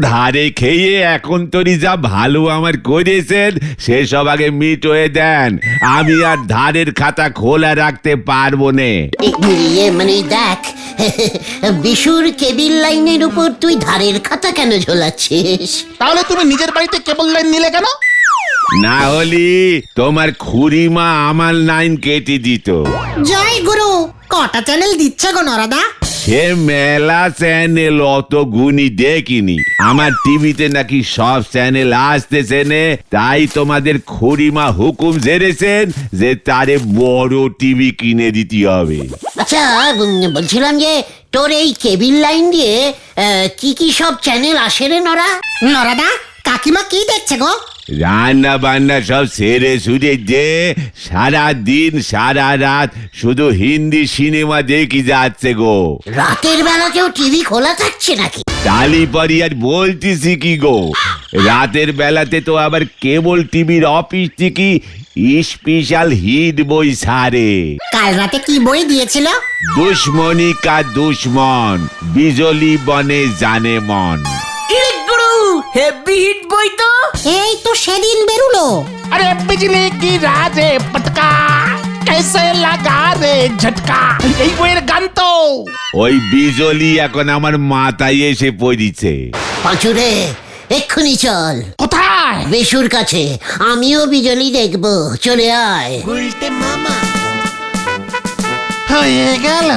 ধারে খেয়ে এখন তোরই যা ভালো আমার করেছেন সেসব আগে মিটয়ে দেন, আমি আর ধারের খাতা খোলা রাখতে পারবো নে। ইয়ে মানে দেখ, বিশুর কেবিল লাইনের উপর তুই ধারের খাতা কেন ঝোলাচ্ছিস? তাহলে তুমি নিজের বাড়িতে কেবল লাইন নিলে কেন? না হলি তোমার খুড়িমা আমার লাইন কেটে দিত। জয় গুরু! কটা চ্যানেল দিচ্ছে গো নরাদা? সে মেলা চ্যানেল অত গুণী দেখিনি, আমার টিভিতে নাকি সব চ্যানেল আসতেছে নে, তাই তোমাদের খুড়িমা হুকুম ঝেড়েছেন যে তারে বড় টিভি কিনে দিতে হবে। আচ্ছা, বলছিলাম যে তোর এই কেবিল লাইন দিয়ে কি কি সব চ্যানেল আসে রে নরা? নরাদা, কাকিমা কি দেখছে গো? রান্না বান্না সব সেরে সুরে দে, সারা দিন সারা রাত শুধু হিন্দি সিনেমা দেখি যাচ্ছে গো। রাতের বেলা কেউ টিভি খোলা থাকছে নাকি? তালি পরি আর বলতেছি কি গো, রাতের বেলাতে তো আবার কেবল টিভির অফিস থেকে স্পেশাল হিট বই ছাড়ে। কাল রাতে কি বই দিয়েছিল? দুশ্মনী কা দুশ্মন, বিজলি বনে জানে মন। ইরে গুরু, হেভি হিট বই তো। এই তো সেদিন বেরুলো। আরে বিজলি কি রাজে পটকা, कैसे লাগা রে ঝটকা, এই বইয়ের গান তো। ওই বিজলি এখন আমার মাথায় এসে পড়িছে। পাঁচুরে, এক্ষুনি চল। কোথায়? বেশুর কাছে, আমিও বিজলি দেখবো, চলে আয়। গুলটে মামা। হয়ে গেল।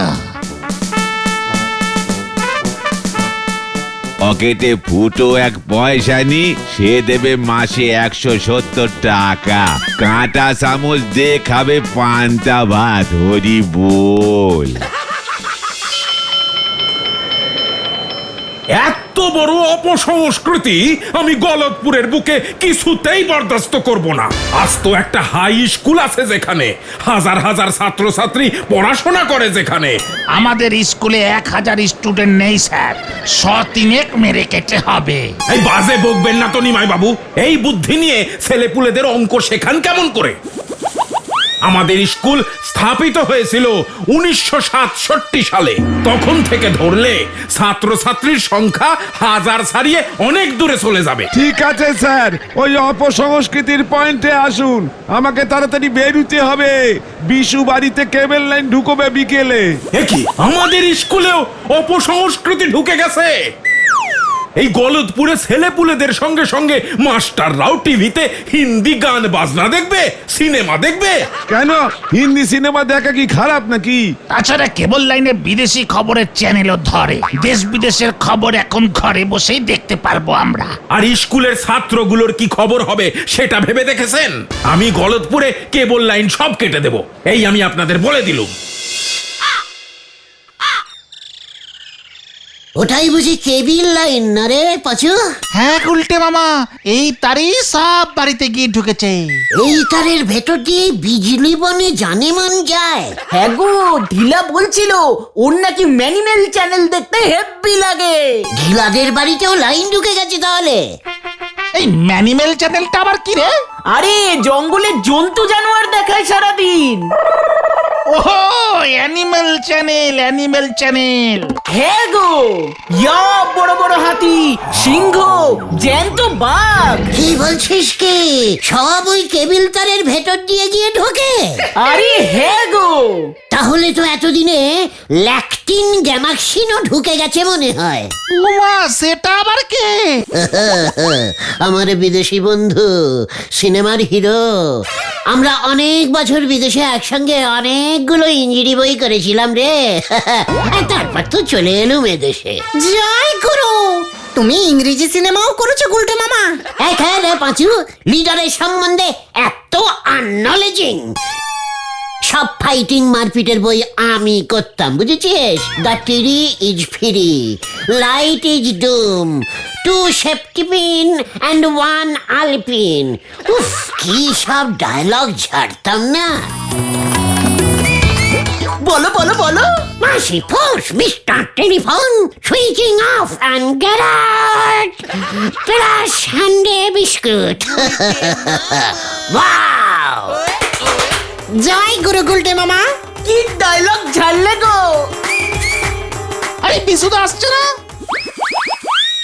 পকেটে ফুটো 1 পয়সা নি, সে দেবে মাসে 170 টাকা, কাঁটা চামচ দিয়ে খাবে পান্তা ভাত। হরি বল। এত এত বড় অপসংস্কৃতি আমি গলতপুরের বুকে কিছুতেই বরদাস্ত করব না। আজ তো একটা হাই স্কুল আছে যেখানে হাজার হাজার ছাত্রছাত্রী পড়াশোনা করে, যেখানে আমাদের স্কুলে 1000 স্টুডেন্ট নেই স্যার, 100 মেরে কেটে হবে। এই বাজে বকবেন না তো নিমাই বাবু। এই বুদ্ধি নিয়ে ছেলেপুলেদের অঙ্ক শেখান কেমন করে? আমাদের স্কুল স্থাপিত হয়েছিল 1967 সালে। তখন থেকে ধরলে ছাত্রছাত্রীর সংখ্যা হাজার ছাড়িয়ে অনেক দূরে চলে যাবে। ঠিক আছে স্যার, ওই অপসংস্কৃতির পয়েন্টে আসুন। আমাকে তাড়াতাড়ি বেরুতে হবে, বিশু বাড়িতে কেবল লাইন ঢুকবে বিকেলে। কি আমাদের স্কুলেও অপসংস্কৃতি ঢুকে গেছে? এই গলতপুরে ছেলেপুলেদের সঙ্গে সঙ্গে মাস্টাররাও টিভিতে হিন্দি গান বাজনা দেখবে, সিনেমা দেখবে। কেন, হিন্দি সিনেমা দেখা কি খারাপ নাকি? তাছাড়া কেবল লাইনে বিদেশি খবরের চ্যানেলও ধরে, দেশ বিদেশের খবর এখন ঘরে বসেই দেখতে পারবো আমরা। আর স্কুলের ছাত্রগুলোর কি খবর হবে সেটা ভেবে দেখেছেন? আমি গলতপুরে কেবল লাইন সব কেটে দেব, এই আমি আপনাদের বলে দিলুম। ওটাই বুঝি কেবিল লাইন না রে পাচু? হ্যাঁ উল্টে মামা, এই তারই সব বাড়িতে গিয়ে ঢুকেছে। এই তারের ভেতর দিয়ে বিজলি বনে জানে মান যায়। হ্যাঁ গো, ঢিলা বলছিল ওর নাকি ম্যানিমেল চ্যানেল দেখতে হেব্বি লাগে। ঢিলাদের বাড়িতেও লাইন ঢুকে গেছে তাহলে? এই ম্যানিমেল চ্যানেলটা আবার কি রে? আরে জঙ্গলে জন্তু জানোয়ার দেখায় সারাদিন। ওহো, অ্যানিমেল চ্যানেল, অ্যানিমেল চ্যানেল। হ্যাঁ গো, ইয়া বড় বড় হাতি, সিংহ, জ্যান্ত বাঘ। কি বলছিস কি? সব ওই কেবিল তারের ভেতর দিয়ে গিয়ে ঢোকে? আরে হ্যাঁ গো। তাহলে তো এতদিনে ল্যাকটিন গ্যামাক্সিনও ঢুকে গেছে মনে হয়। উমা, সেটা আবার কে? আমার বিদেশি বন্ধু, সিনেমার হিরো। আমরা অনেক বছর বিদেশে একসঙ্গে অনেকগুলো ইঞ্জিনি বই করেছিলাম রে। তারপর তো চলে এলুম এদেশে। জয় গুরু, তুমি ইংরেজি সিনেমাও করেছো গুলটে মামা? হ্যাঁ রে পাঁচু, লিডারের সম্বন্ধে এত আননলেজিং। সব ফাইটিং মারপিটের বই আমি করতাম, বুঝেছিস? The tree is free, light is doom, 2 safety pin and 1 আলপিন। উফ, কি সব ডায়লগ ঝাড়তাম না। বলো বলো বলো। মাসি force, mister telephone, switching off and get out, plus হ্যান্ডে বিস্কুট। ওয়াও! জয় গুরু গুলটে মামা। কি ডায়লগ ঝাড়লে গো। আরে বিশুদা আসছে না?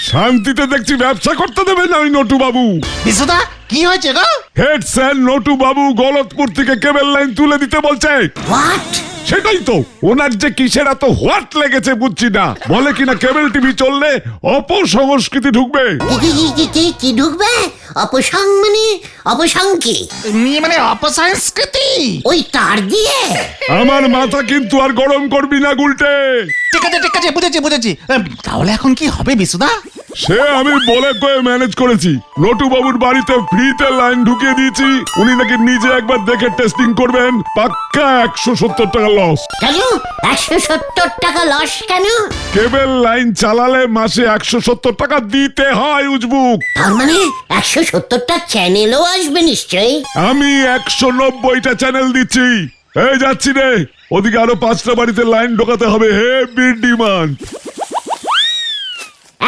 শান্তিতে দেখছি ব্যবসা করতে দেবে না ওই নটু বাবু। বিশুদা, কি হয়েছে গো? হেড স্যার নটু বাবু গলতপুর থেকে কেবল লাইন তুলে দিতে বলছে। হোয়াট? সেটাই তো, ওনার যে কিসের এত হোয়াট লেগেছে বুঝছি না। বলে কিনা কেবল টিভি চললে অপসংস্কৃতি ঢুকবে। কি ঢুকবে? অপসং মানে অপসং কি? মানে অপসংস্কৃতি। ওই তার দিয়ে? আমার মাথা কিন্তু আর গরম করবি না গুলটে। ঠিক আছে ঠিক আছে, বুঝেছি বুঝেছি। তাহলে এখন কি হবে বিশুদা? সে আমি বলে কয়ে ম্যানেজ করেছি। নটু বাবুর বাড়িতে ফ্রিতে লাইন ঢুকিয়ে দিয়েছি। উনি নাকি নিজে একবার দেখে টেস্টিং করবেন। পাক্কা 170 টাকা লস। কেন 170 টাকা লস কেন? কেবল লাইন চালালে মাসে 170 টাকা দিতে হয় উজবুক। তার মানে 170টা চ্যানেলও আসবে নিশ্চয়ই। আমি 190টা চ্যানেল দিচ্ছি। এই যাচ্ছি রে, ওদিকে আরো 5টা বাড়িতে লাইন ঢোকাতে হবে। Heavy demand.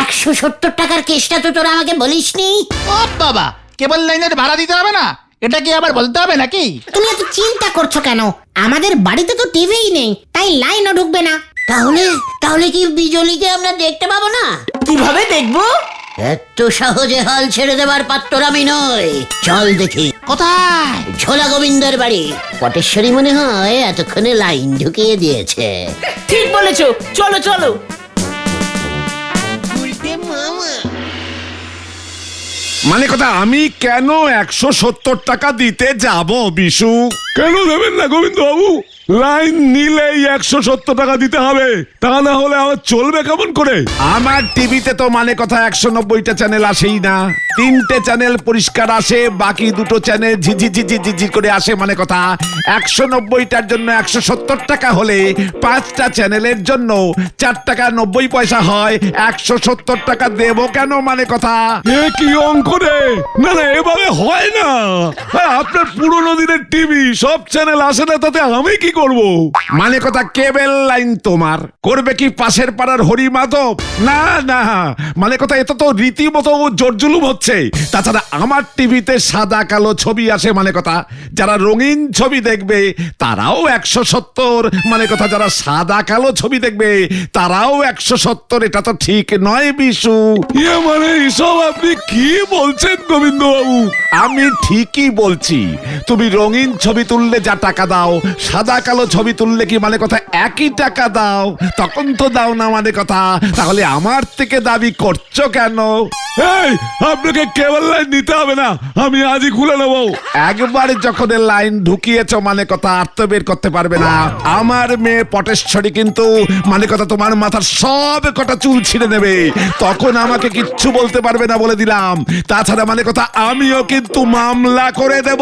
170 টাকার কেসটা তো তোরা আমাকে বলিসনি। ও বাবা, কেবল লাইনের ভাড়া দিতে হবে না? এটা কি আবার বলতে হবে নাকি? তুমি এত চিন্তা করছো কেন? আমাদের বাড়িতে তো টিভিই নেই, তাই লাইনও ঢুকবে না। তাহলে কি বিজলিকে আমরা দেখতে পাবো না? কিভাবে দেখবো? এত সহজে হাল ছেড়ে দেবার পাত্র আমি নই। চল দেখি। কোথায়? ঝোলা গোবিন্দের বাড়ি। পটেশ্বরী মনে হয় এতক্ষণে লাইন ঢুকিয়ে দিয়েছে। ঠিক বলেছো, চলো চলো। মানে কথা, আমি কেন 170 টাকা দিতে যাব বিশু? কেন দেবেন না গোবিন্দ বাবু? লাইন নিলেই 170 টাকা দিতে হবে, তা না হলে আমার চলবে কেমন করে? আমার টিভিতে তো মানে কথা 190টা চ্যানেল আসেই না। 3টে চ্যানেল পরিষ্কার আসে, বাকি 2টো চ্যানেল ঝিঝি করে আসে। মানে কথা 190টার জন্য 170 টাকা হলে 5টা চ্যানেলের জন্য 4 টাকা 90 পয়সা হয়। 170 টাকা দেবো কেন? মানে কথা এ কি অঙ্ক রে? না না, এভাবে হয় না। আপনার পুরোনো দিনের টিভি, সব চ্যানেল আসে না, তাতে আমি কি করব? মানে কথা কেবল লাইন তোমার করবে কি পাশের পাড়ার হরি মাধব? না না, মানে কথা এটা তো রীতিমতো জোরজুলুম হচ্ছে। তাছাড়া আমার টিভিতে সাদা কালো ছবি আসে। মানে কথা যারা রঙিন ছবি দেখবে তারাও 170, মানে কথা যারা সাদা কালো ছবি দেখবে তারাও 170। এটা তো ঠিক নয় বিশু। ইয়ে মানে এসব আপনি কি বলছেন গোবিন্দ বাবু? আমি ঠিকই বলছি। তুমি রঙিন ছবি তুললে যা টাকা দাও, সাদা কালো ছবি তুললে কি মানে কথা একই টাকা দাও? তখন তো দাও না। মানে কথা তাহলে আমার থেকে দাবি করছো কেন? এই, আপনাকে কেবল লাইন নিতে হবে না, আমি আজই খুলে নেবো। একবার যখন লাইন ঢুকিয়েছ মানে কথা আর তো বের করতে পারবে না। আমার মেয়ে পটেশ্বরী কিন্তু মানে কথা তোমার মাথার সব কটা চুল ছিঁড়ে নেবে, তখন আমাকে কিচ্ছু বলতে পারবে না বলে দিলাম। তাছাড়া মানে কথা আমিও কিন্তু মামলা করে দেব।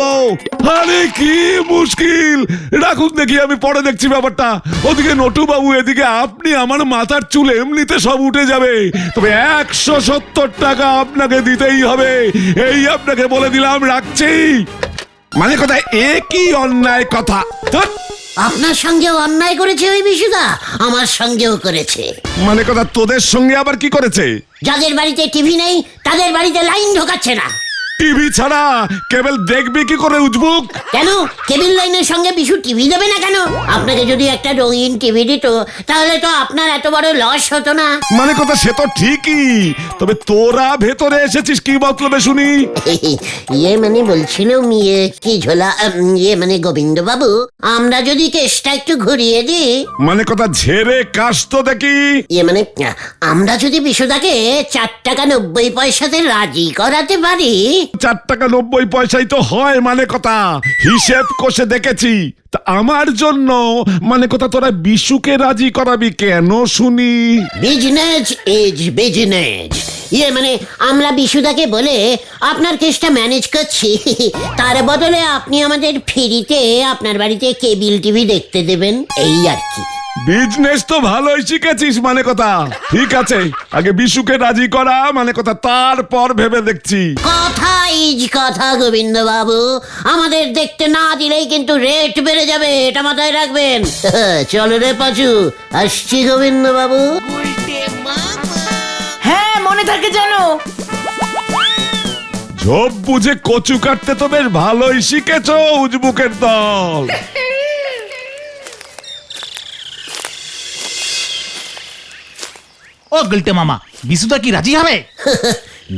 আরে কি মুশকিল! রাখুন দেখি, আমি পরে দেখছি ব্যাপারটা। ওদিকে নটু বাবু, এদিকে আপনি। আমার মাথার চুল এমনিতে সব উঠে যাবে, তবে 170 টাকা আপনাকে দিতেই হবে, এই আপনাকে বলে দিলাম। রাখছি। মানে কথা এ কি অন্যায় কথা! ধ্যাৎ, আপনার সঙ্গেও অন্যায় করেছে ওই বিশুদা, আমার সঙ্গেও করেছে। মানে কথা তোদের সঙ্গে আবার কি করেছে? যাদের বাড়িতে টিভি নেই তাদের বাড়িতে লাইন ঢোকাচ্ছে না। টিভি ছাড়া কেবল দেখবি কি করে উজবুক? কেন কেবিল লাইনের সঙ্গে বিশু টিভি দেবে না কেন? আপনাকে যদি একটা রঙিন টিভি দিত তাহলে তো আপনার এত বড় লস হতো না। মানে কথা সে তো ঠিকই, তবে তোরা ভেতরে এসেছিস কি মতলবে শুনি? ইয়ে মানে বলছিলাম, ইয়ে কি ঝোলা, ইয়ে মানে গোবিন্দ বাবু, আমরা যদি কেসটা একটু ঘুরিয়ে দিই। মানে কথা ঝেড়ে কাশ তো দেখি। ইয়ে মানে আমরা যদি বিশুদাকে 4 টাকা 90 পয়সাতে রাজি করাতে পারি। 4 টাকা 90 পয়সাই তো হয়। মানে কথা হিসেব কষে দেখেছি। তা আমার জন্য মানে কথা তোরা বিশুকে রাজি করাবি কেন শুনি? Business is business. ইয়ে মানে আমরা বিশুদাকে বলে আপনার কেসটা ম্যানেজ করছি, তার বদলে আপনি আমাদের ফ্রিতে আপনার বাড়িতে কেবিল টিভি দেখতে দেবেন, এই আর কি। বিজনেস তো ভালোই শিখেছিস। মানে কথা ঠিক আছে, আগে বিশুকে রাজি করা, মানে কথা তারপর ভেবে দেখছি। কথা ইজ কথা গোবিন্দ বাবু, আমাদের দেখতে না দিলেই কিন্তু রেট বেড়ে যাবে, এটা মাথায় রাখবেন। চলো রে পাচু, আসছি গোবিন্দ বাবু। হ্যাঁ মনে থাকে জানো। ঝোপ বুঝে কচু কাটতে তো বেশ ভালোই শিখেছো উজবুকের দল। ও গিলটে মামা, বিশুদা কি রাজি হবে?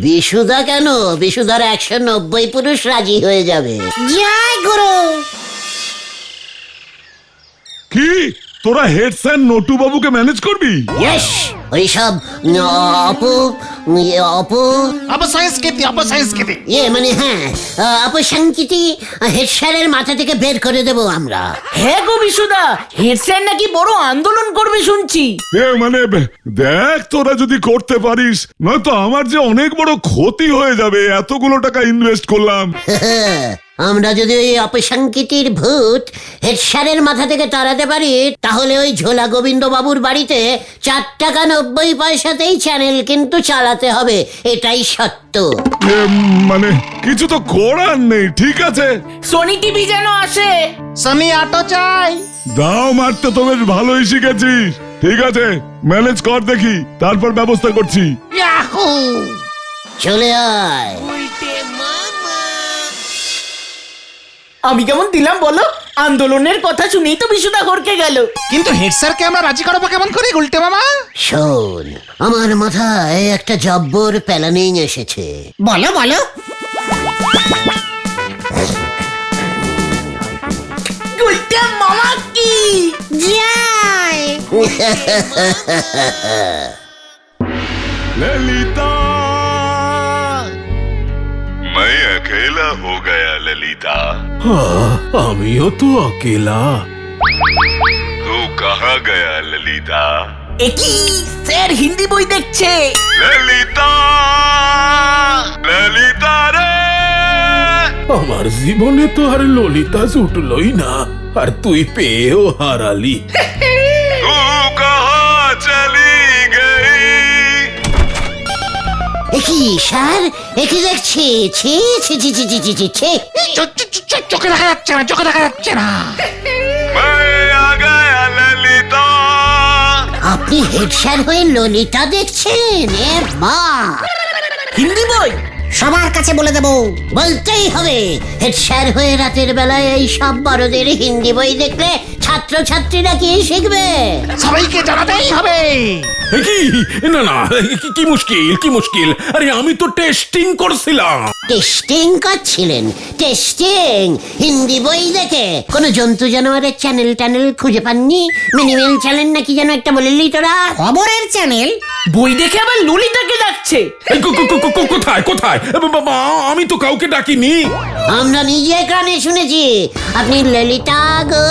বিশুদা কেন, বিশুদার 190 পুরুষ রাজি হয়ে যাবে। জয় গুরু। কি তোরা হেড স্যার নটু বাবুকে ম্যানেজ করবি? ইয়েস, ওইসব অপসংস্কৃতি। ইয়ে মানে হ্যাঁ, অপসংস্কৃতি হেড স্যারের মাথা থেকে বের করে দেব আমরা। হ্যাঁ গো বিশুদা, হেড স্যার নাকি বড় আন্দোলন করবে শুনছি। এ মানে দেখ, তোরা যদি করতে পারিস, নয়তো আমার যে অনেক বড় ক্ষতি হয়ে যাবে। এতগুলো টাকা ইনভেস্ট করলাম। আমরা যদি ওই অপসংস্কৃতির ভূত হেড স্যারের মাথা থেকে তাড়াতে পারি, তাহলে ওই ঝোলা গোবিন্দ বাবুর বাড়িতে 4 টাকা 90 পয়সাতেই চ্যানেল কিন্তু চালাতে হবে, এটাই সত্য। মানে কিছু তো করার নেই। ঠিক আছে, সোনি টিভি যেন আসে। সনি অটো চাই। দাও মারতে তো বেশ ভালোই শিখেছিস। ঠিক আছে, ম্যানেজ কর দেখি, তারপর ব্যবস্থা করছি। ইয়াহু! চলে আয়। আমি কেমন দিলাম বলো? আন্দোলনের কথা শুনেই তো বিশুদা হরকে গেল। কিন্তু হেড স্যারকে আমরা রাজি করাবো কেমন করে গুলটে মামা? শোন, আমার মাথায় একটা জব্বর প্ল্যানিং এসেছে। বলো বলো। গুলটে মামা কি জয়। ललिता मैं अकेला हो गया ललिता আমিও তো অকেলা। तू कहाँ गया ललिता একই স্যার হিন্দি বই দেখছে। ललिता ललिता रे আমার জীবনে তো আর ললিতা জুটলই না, আর তুই পেয়েও হারালি। तू कहाँ चली गई একই স্যার, একই দেখছি, ছি ছি ছি ছি ছি ছি ছি ছি। চোখে দেখা যাচ্ছে না, চোখে দেখা যাচ্ছে না। मैं आ गया ललिता আপনি হেড স্যার হয়ে ললিতা দেখছেন? এ মা, হিন্দি বই সবার কাছে বলে দেবো। বলতেই হবে, হেড স্যার হয়ে রাতের বেলায় এই সব বড়দের হিন্দি বই দেখলে ছাত্র ছাত্রীরা কি শিখবে? সবাইকে জানাতেই হবে। কি না না, কি মুশকিল, কি মুশকিল? আরে আমি তো টেস্টিং করছিলাম। টেস্টিং করছিলেন? টেস্টিং হিন্দি বই দেখে? কোন জন্তু জানোয়ারের চ্যানেল ট্যানেল খুঁজে পাননি? মিনিমেল চ্যানেল নাকি যেন একটা বললি তোরা? খবরের চ্যানেল? বই দেখে আবার ললিতাকে ডাকছে। এই কোথায় কোথায়? বাবা, আমি তো কাউকে ডাকিনি। আমরা নিজে কানে শুনেছি আপনি ললিতা গো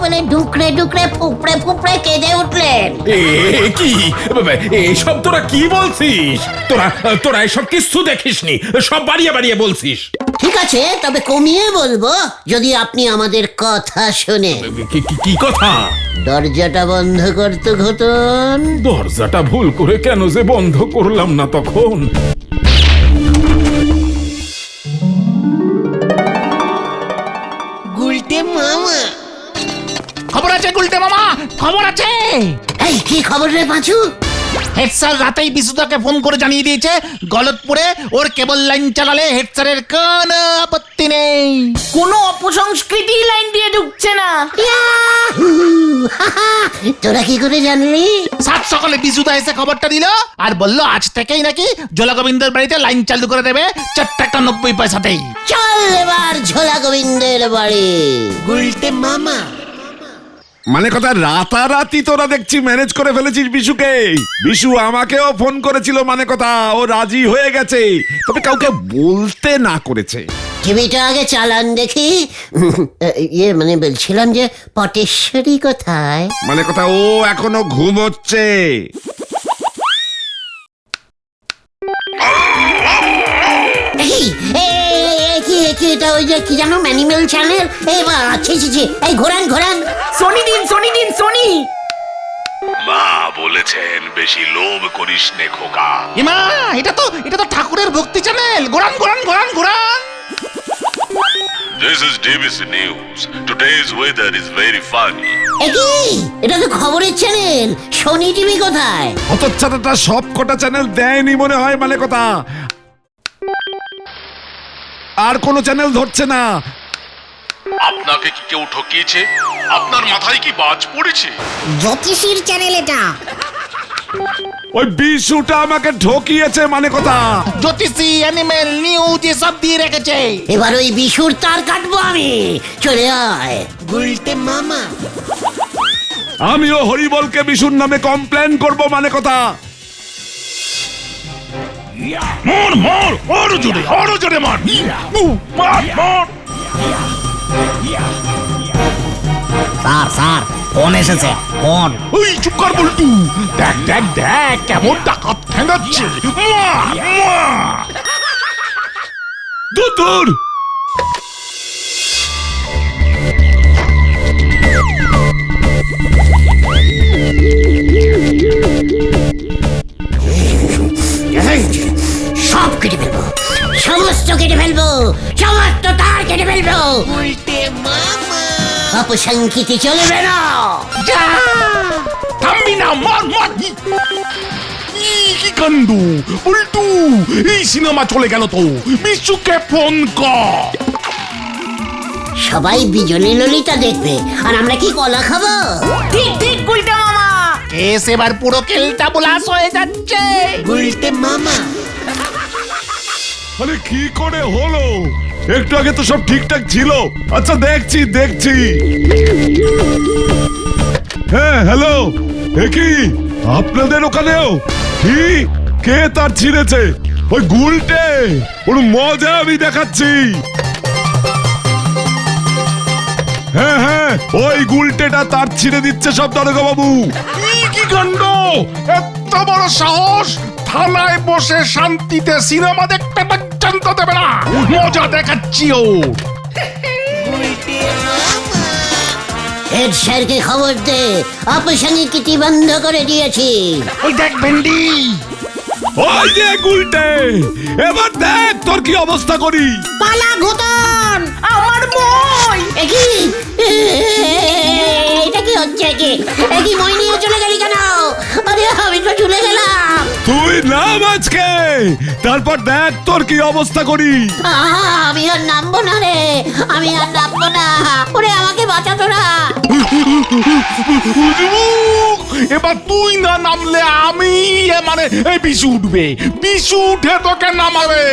বলে ডুকরে ডুকরে ফুপড়ে ফুপড়ে কেঁদে উঠলেন। কি এসব তোরা কি বলছিস? তোরা এসব কিছু দেখিসনি, সব বাড়িয়ে বাড়িয়ে বলছিস। ঠিক আছে, তবে কমিয়ে বলবো যদি আপনি আমাদের কথা শোনে। কি কথা? দরজাটা বন্ধ করতো ঘটন। দরজাটা ভুল করে কেন যে বন্ধ করলাম না তখন। খবর আছে গুলটে মামা, খবর আছে। এই কি খবর রে পাঁচু? হেড স্যার রাতেই বিশুদাকে ফোন করে জানিয়ে দিয়েছে গলতপুরে ওর কেবল লাইন চালালে হেড স্যারের কোনো আপত্তি নেই। কোনো অপসংস্কৃতি লাইন দিয়ে ঢুকছে না। ইয়াহু! হাহা! তোরা কি করে জানলি? সাত সকালে বিশুদা এসে খবরটা দিল আর বলল আজ থেকেই নাকি জোলা গোবিন্দের বাড়িতে লাইন চালু করে দেবে 4 টাকা 90 পয়সাতেই। চল এবার ঝোলা গোবিন্দের বাড়ি। গুলটে মামা। মানে কথা রাতারাতি তোরা দেখছি ম্যানেজ করে ফেলেছিস বিশুকে। বিশু আমাকেও ফোন করেছিল, মানে কথা ও রাজি হয়ে গেছে, তবে কাউকে বলতে না করেছে। টিভিটা আগে চালান দেখি। ইয়ে মানে বলছিলাম যে পটেশ্বরী কোথায়? মানে কথা ও এখনো ঘুমোচ্ছে। এটা ওই যে কি জানো ম্যানিমেল চ্যানেল? এই বা ছি ছি ছি, এই ঘোরান ঘোরান। সোনি দিন, সোনি দিন, সোনি। মা বলেছেন বেশি লোভ করিস নে খোকা। ইমা, এটা তো ঠাকুরের ভক্তি চ্যানেল। ঘোরান ঘোরান ঘোরান ঘোরান। This is DBC News. Today's weather is very funny. একই, এটা তো খবরের চ্যানেল। সোনি টিভি কোথায়? হতচ্ছাড়াটা সব কটা চ্যানেল দেয়নি মনে হয়, মানে কথা আর কোন চ্যানেল ধরছে না। আপনাকে কি কেউ ঠকিয়েছে? আপনার মাথায় কি বাজ পড়েছে? জ্যোতিষীর চ্যানেল এটা। ওই বিশুটা আমাকে ঠকিয়েছে, মানে কথা জ্যোতিষী, অ্যানিমেল, নিউজ এসব দিয়ে রেখেছে। এবার ওই বিশুর তার কাটবো আমি। চলে আয় গুলটে মামা। আমিও হরিবলকে বিশুর নামে কমপ্লেন করব, মানে কথা মর মর, আরো জোরে মার। মার মার। স্যার ফোন এসেছে, ফোন। ওই চুপ কর বল্টু। দেখ দেখ দেখ কেমন ডাকাত ঠেঙ্গাচ্ছে। দূর সব কেটে ফেলবো, সমস্ত কেটে ফেলবো, সমস্ত তার কেটে ফেলবো। অপসংখ্যিতি চলবে না। থামবি না, মার মার। কি কাণ্ড বল্টু, এই সিনেমা চলে গেল তো। বিশুকে ফোন কর। সবাই বিজলি ললিতা দেখবে আর আমরা কি কলা খাবো? ঠিক ঠিক গুলটে মামা। কেস এবার পুরো কেলটা বুলাস হয়ে যাচ্ছে। গুলটে মামা। আরে কি করে হলো? একটু আগে তো সব ঠিকঠাক ছিল। আচ্ছা দেখছি। হ্যাঁ হ্যালো, কি আপনাদের ওখানেও কি কে তার ছিঁড়েছে? ওই গুলটে ওর মজা আমি দেখাচ্ছি। হ্যাঁ হ্যাঁ, ওই গুলটেটা তার ছিঁড়ে দিচ্ছে সব দারোগা বাবু। কি কাণ্ড! এত বড় সাহস! থানায় বসে শান্তিতে সিনেমা দেখতে পর্যন্ত দেবে না। মজা দেখাচ্ছি ও। হেড স্যারকে খবর দে, অপসংস্কৃতি বন্ধ করে দিয়েছি। ওই দেখ ভেন্ডি, ওই যে গুলটে, এবার দেখ তোর কি অবস্থা করি। পালা ঘুতন! আমার বই কি এটা কি হচ্ছে? কি মই নিয়ে চলে গেলি কেন? আরে আমি তো চলে গেলাম। তুই নাম আজকে, তারপর দেখ তোর কি অবস্থা করি। আমি আর নামবো না রে, আমি আর নামবো না। ওরে আমাকে বাঁচা তোরা। এবার তুই না নামলে আমি, মানে এই বিশু উঠবে, বিশু উঠে তোকে নামাবে।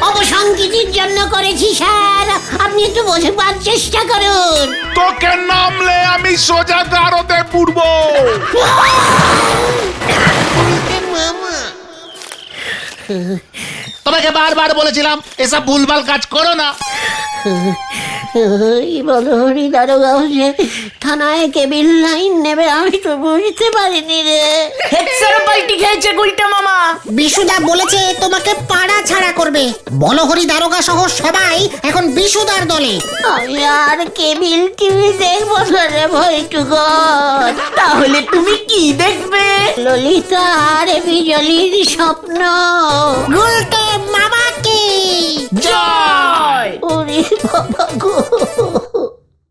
অপসংস্কৃতির জন্য করেছি স্যার, আপনি একটু বোঝবার চেষ্টা করুন। তোকে নামলে আমি সোজা গারদে পুড়বো। তোমাকে বারবার বলেছিলাম এসব ভুলভাল কাজ করো না। এই বলো হরি দারোগা যে থানায় কেবিল লাইন নেবে, আমি তো বুঝতে পারিনি রে। হেড স্যার পাল্টি খেয়েছে গুলটা মামা। বিশুদা বলেছে তোমাকে পাড়া ছাড়া করবে। বলহরি দারোগা সহ সবাই এখন বিশুদার দলে। আমি আর কেবিল টিভি দেখবো না রে ভয়টুকন। তাহলে তুমি কি দেখবে? ললিতা আর বিজলির স্বপ্ন। গুলটে মামাকে জয়। ওরে বাবা গো।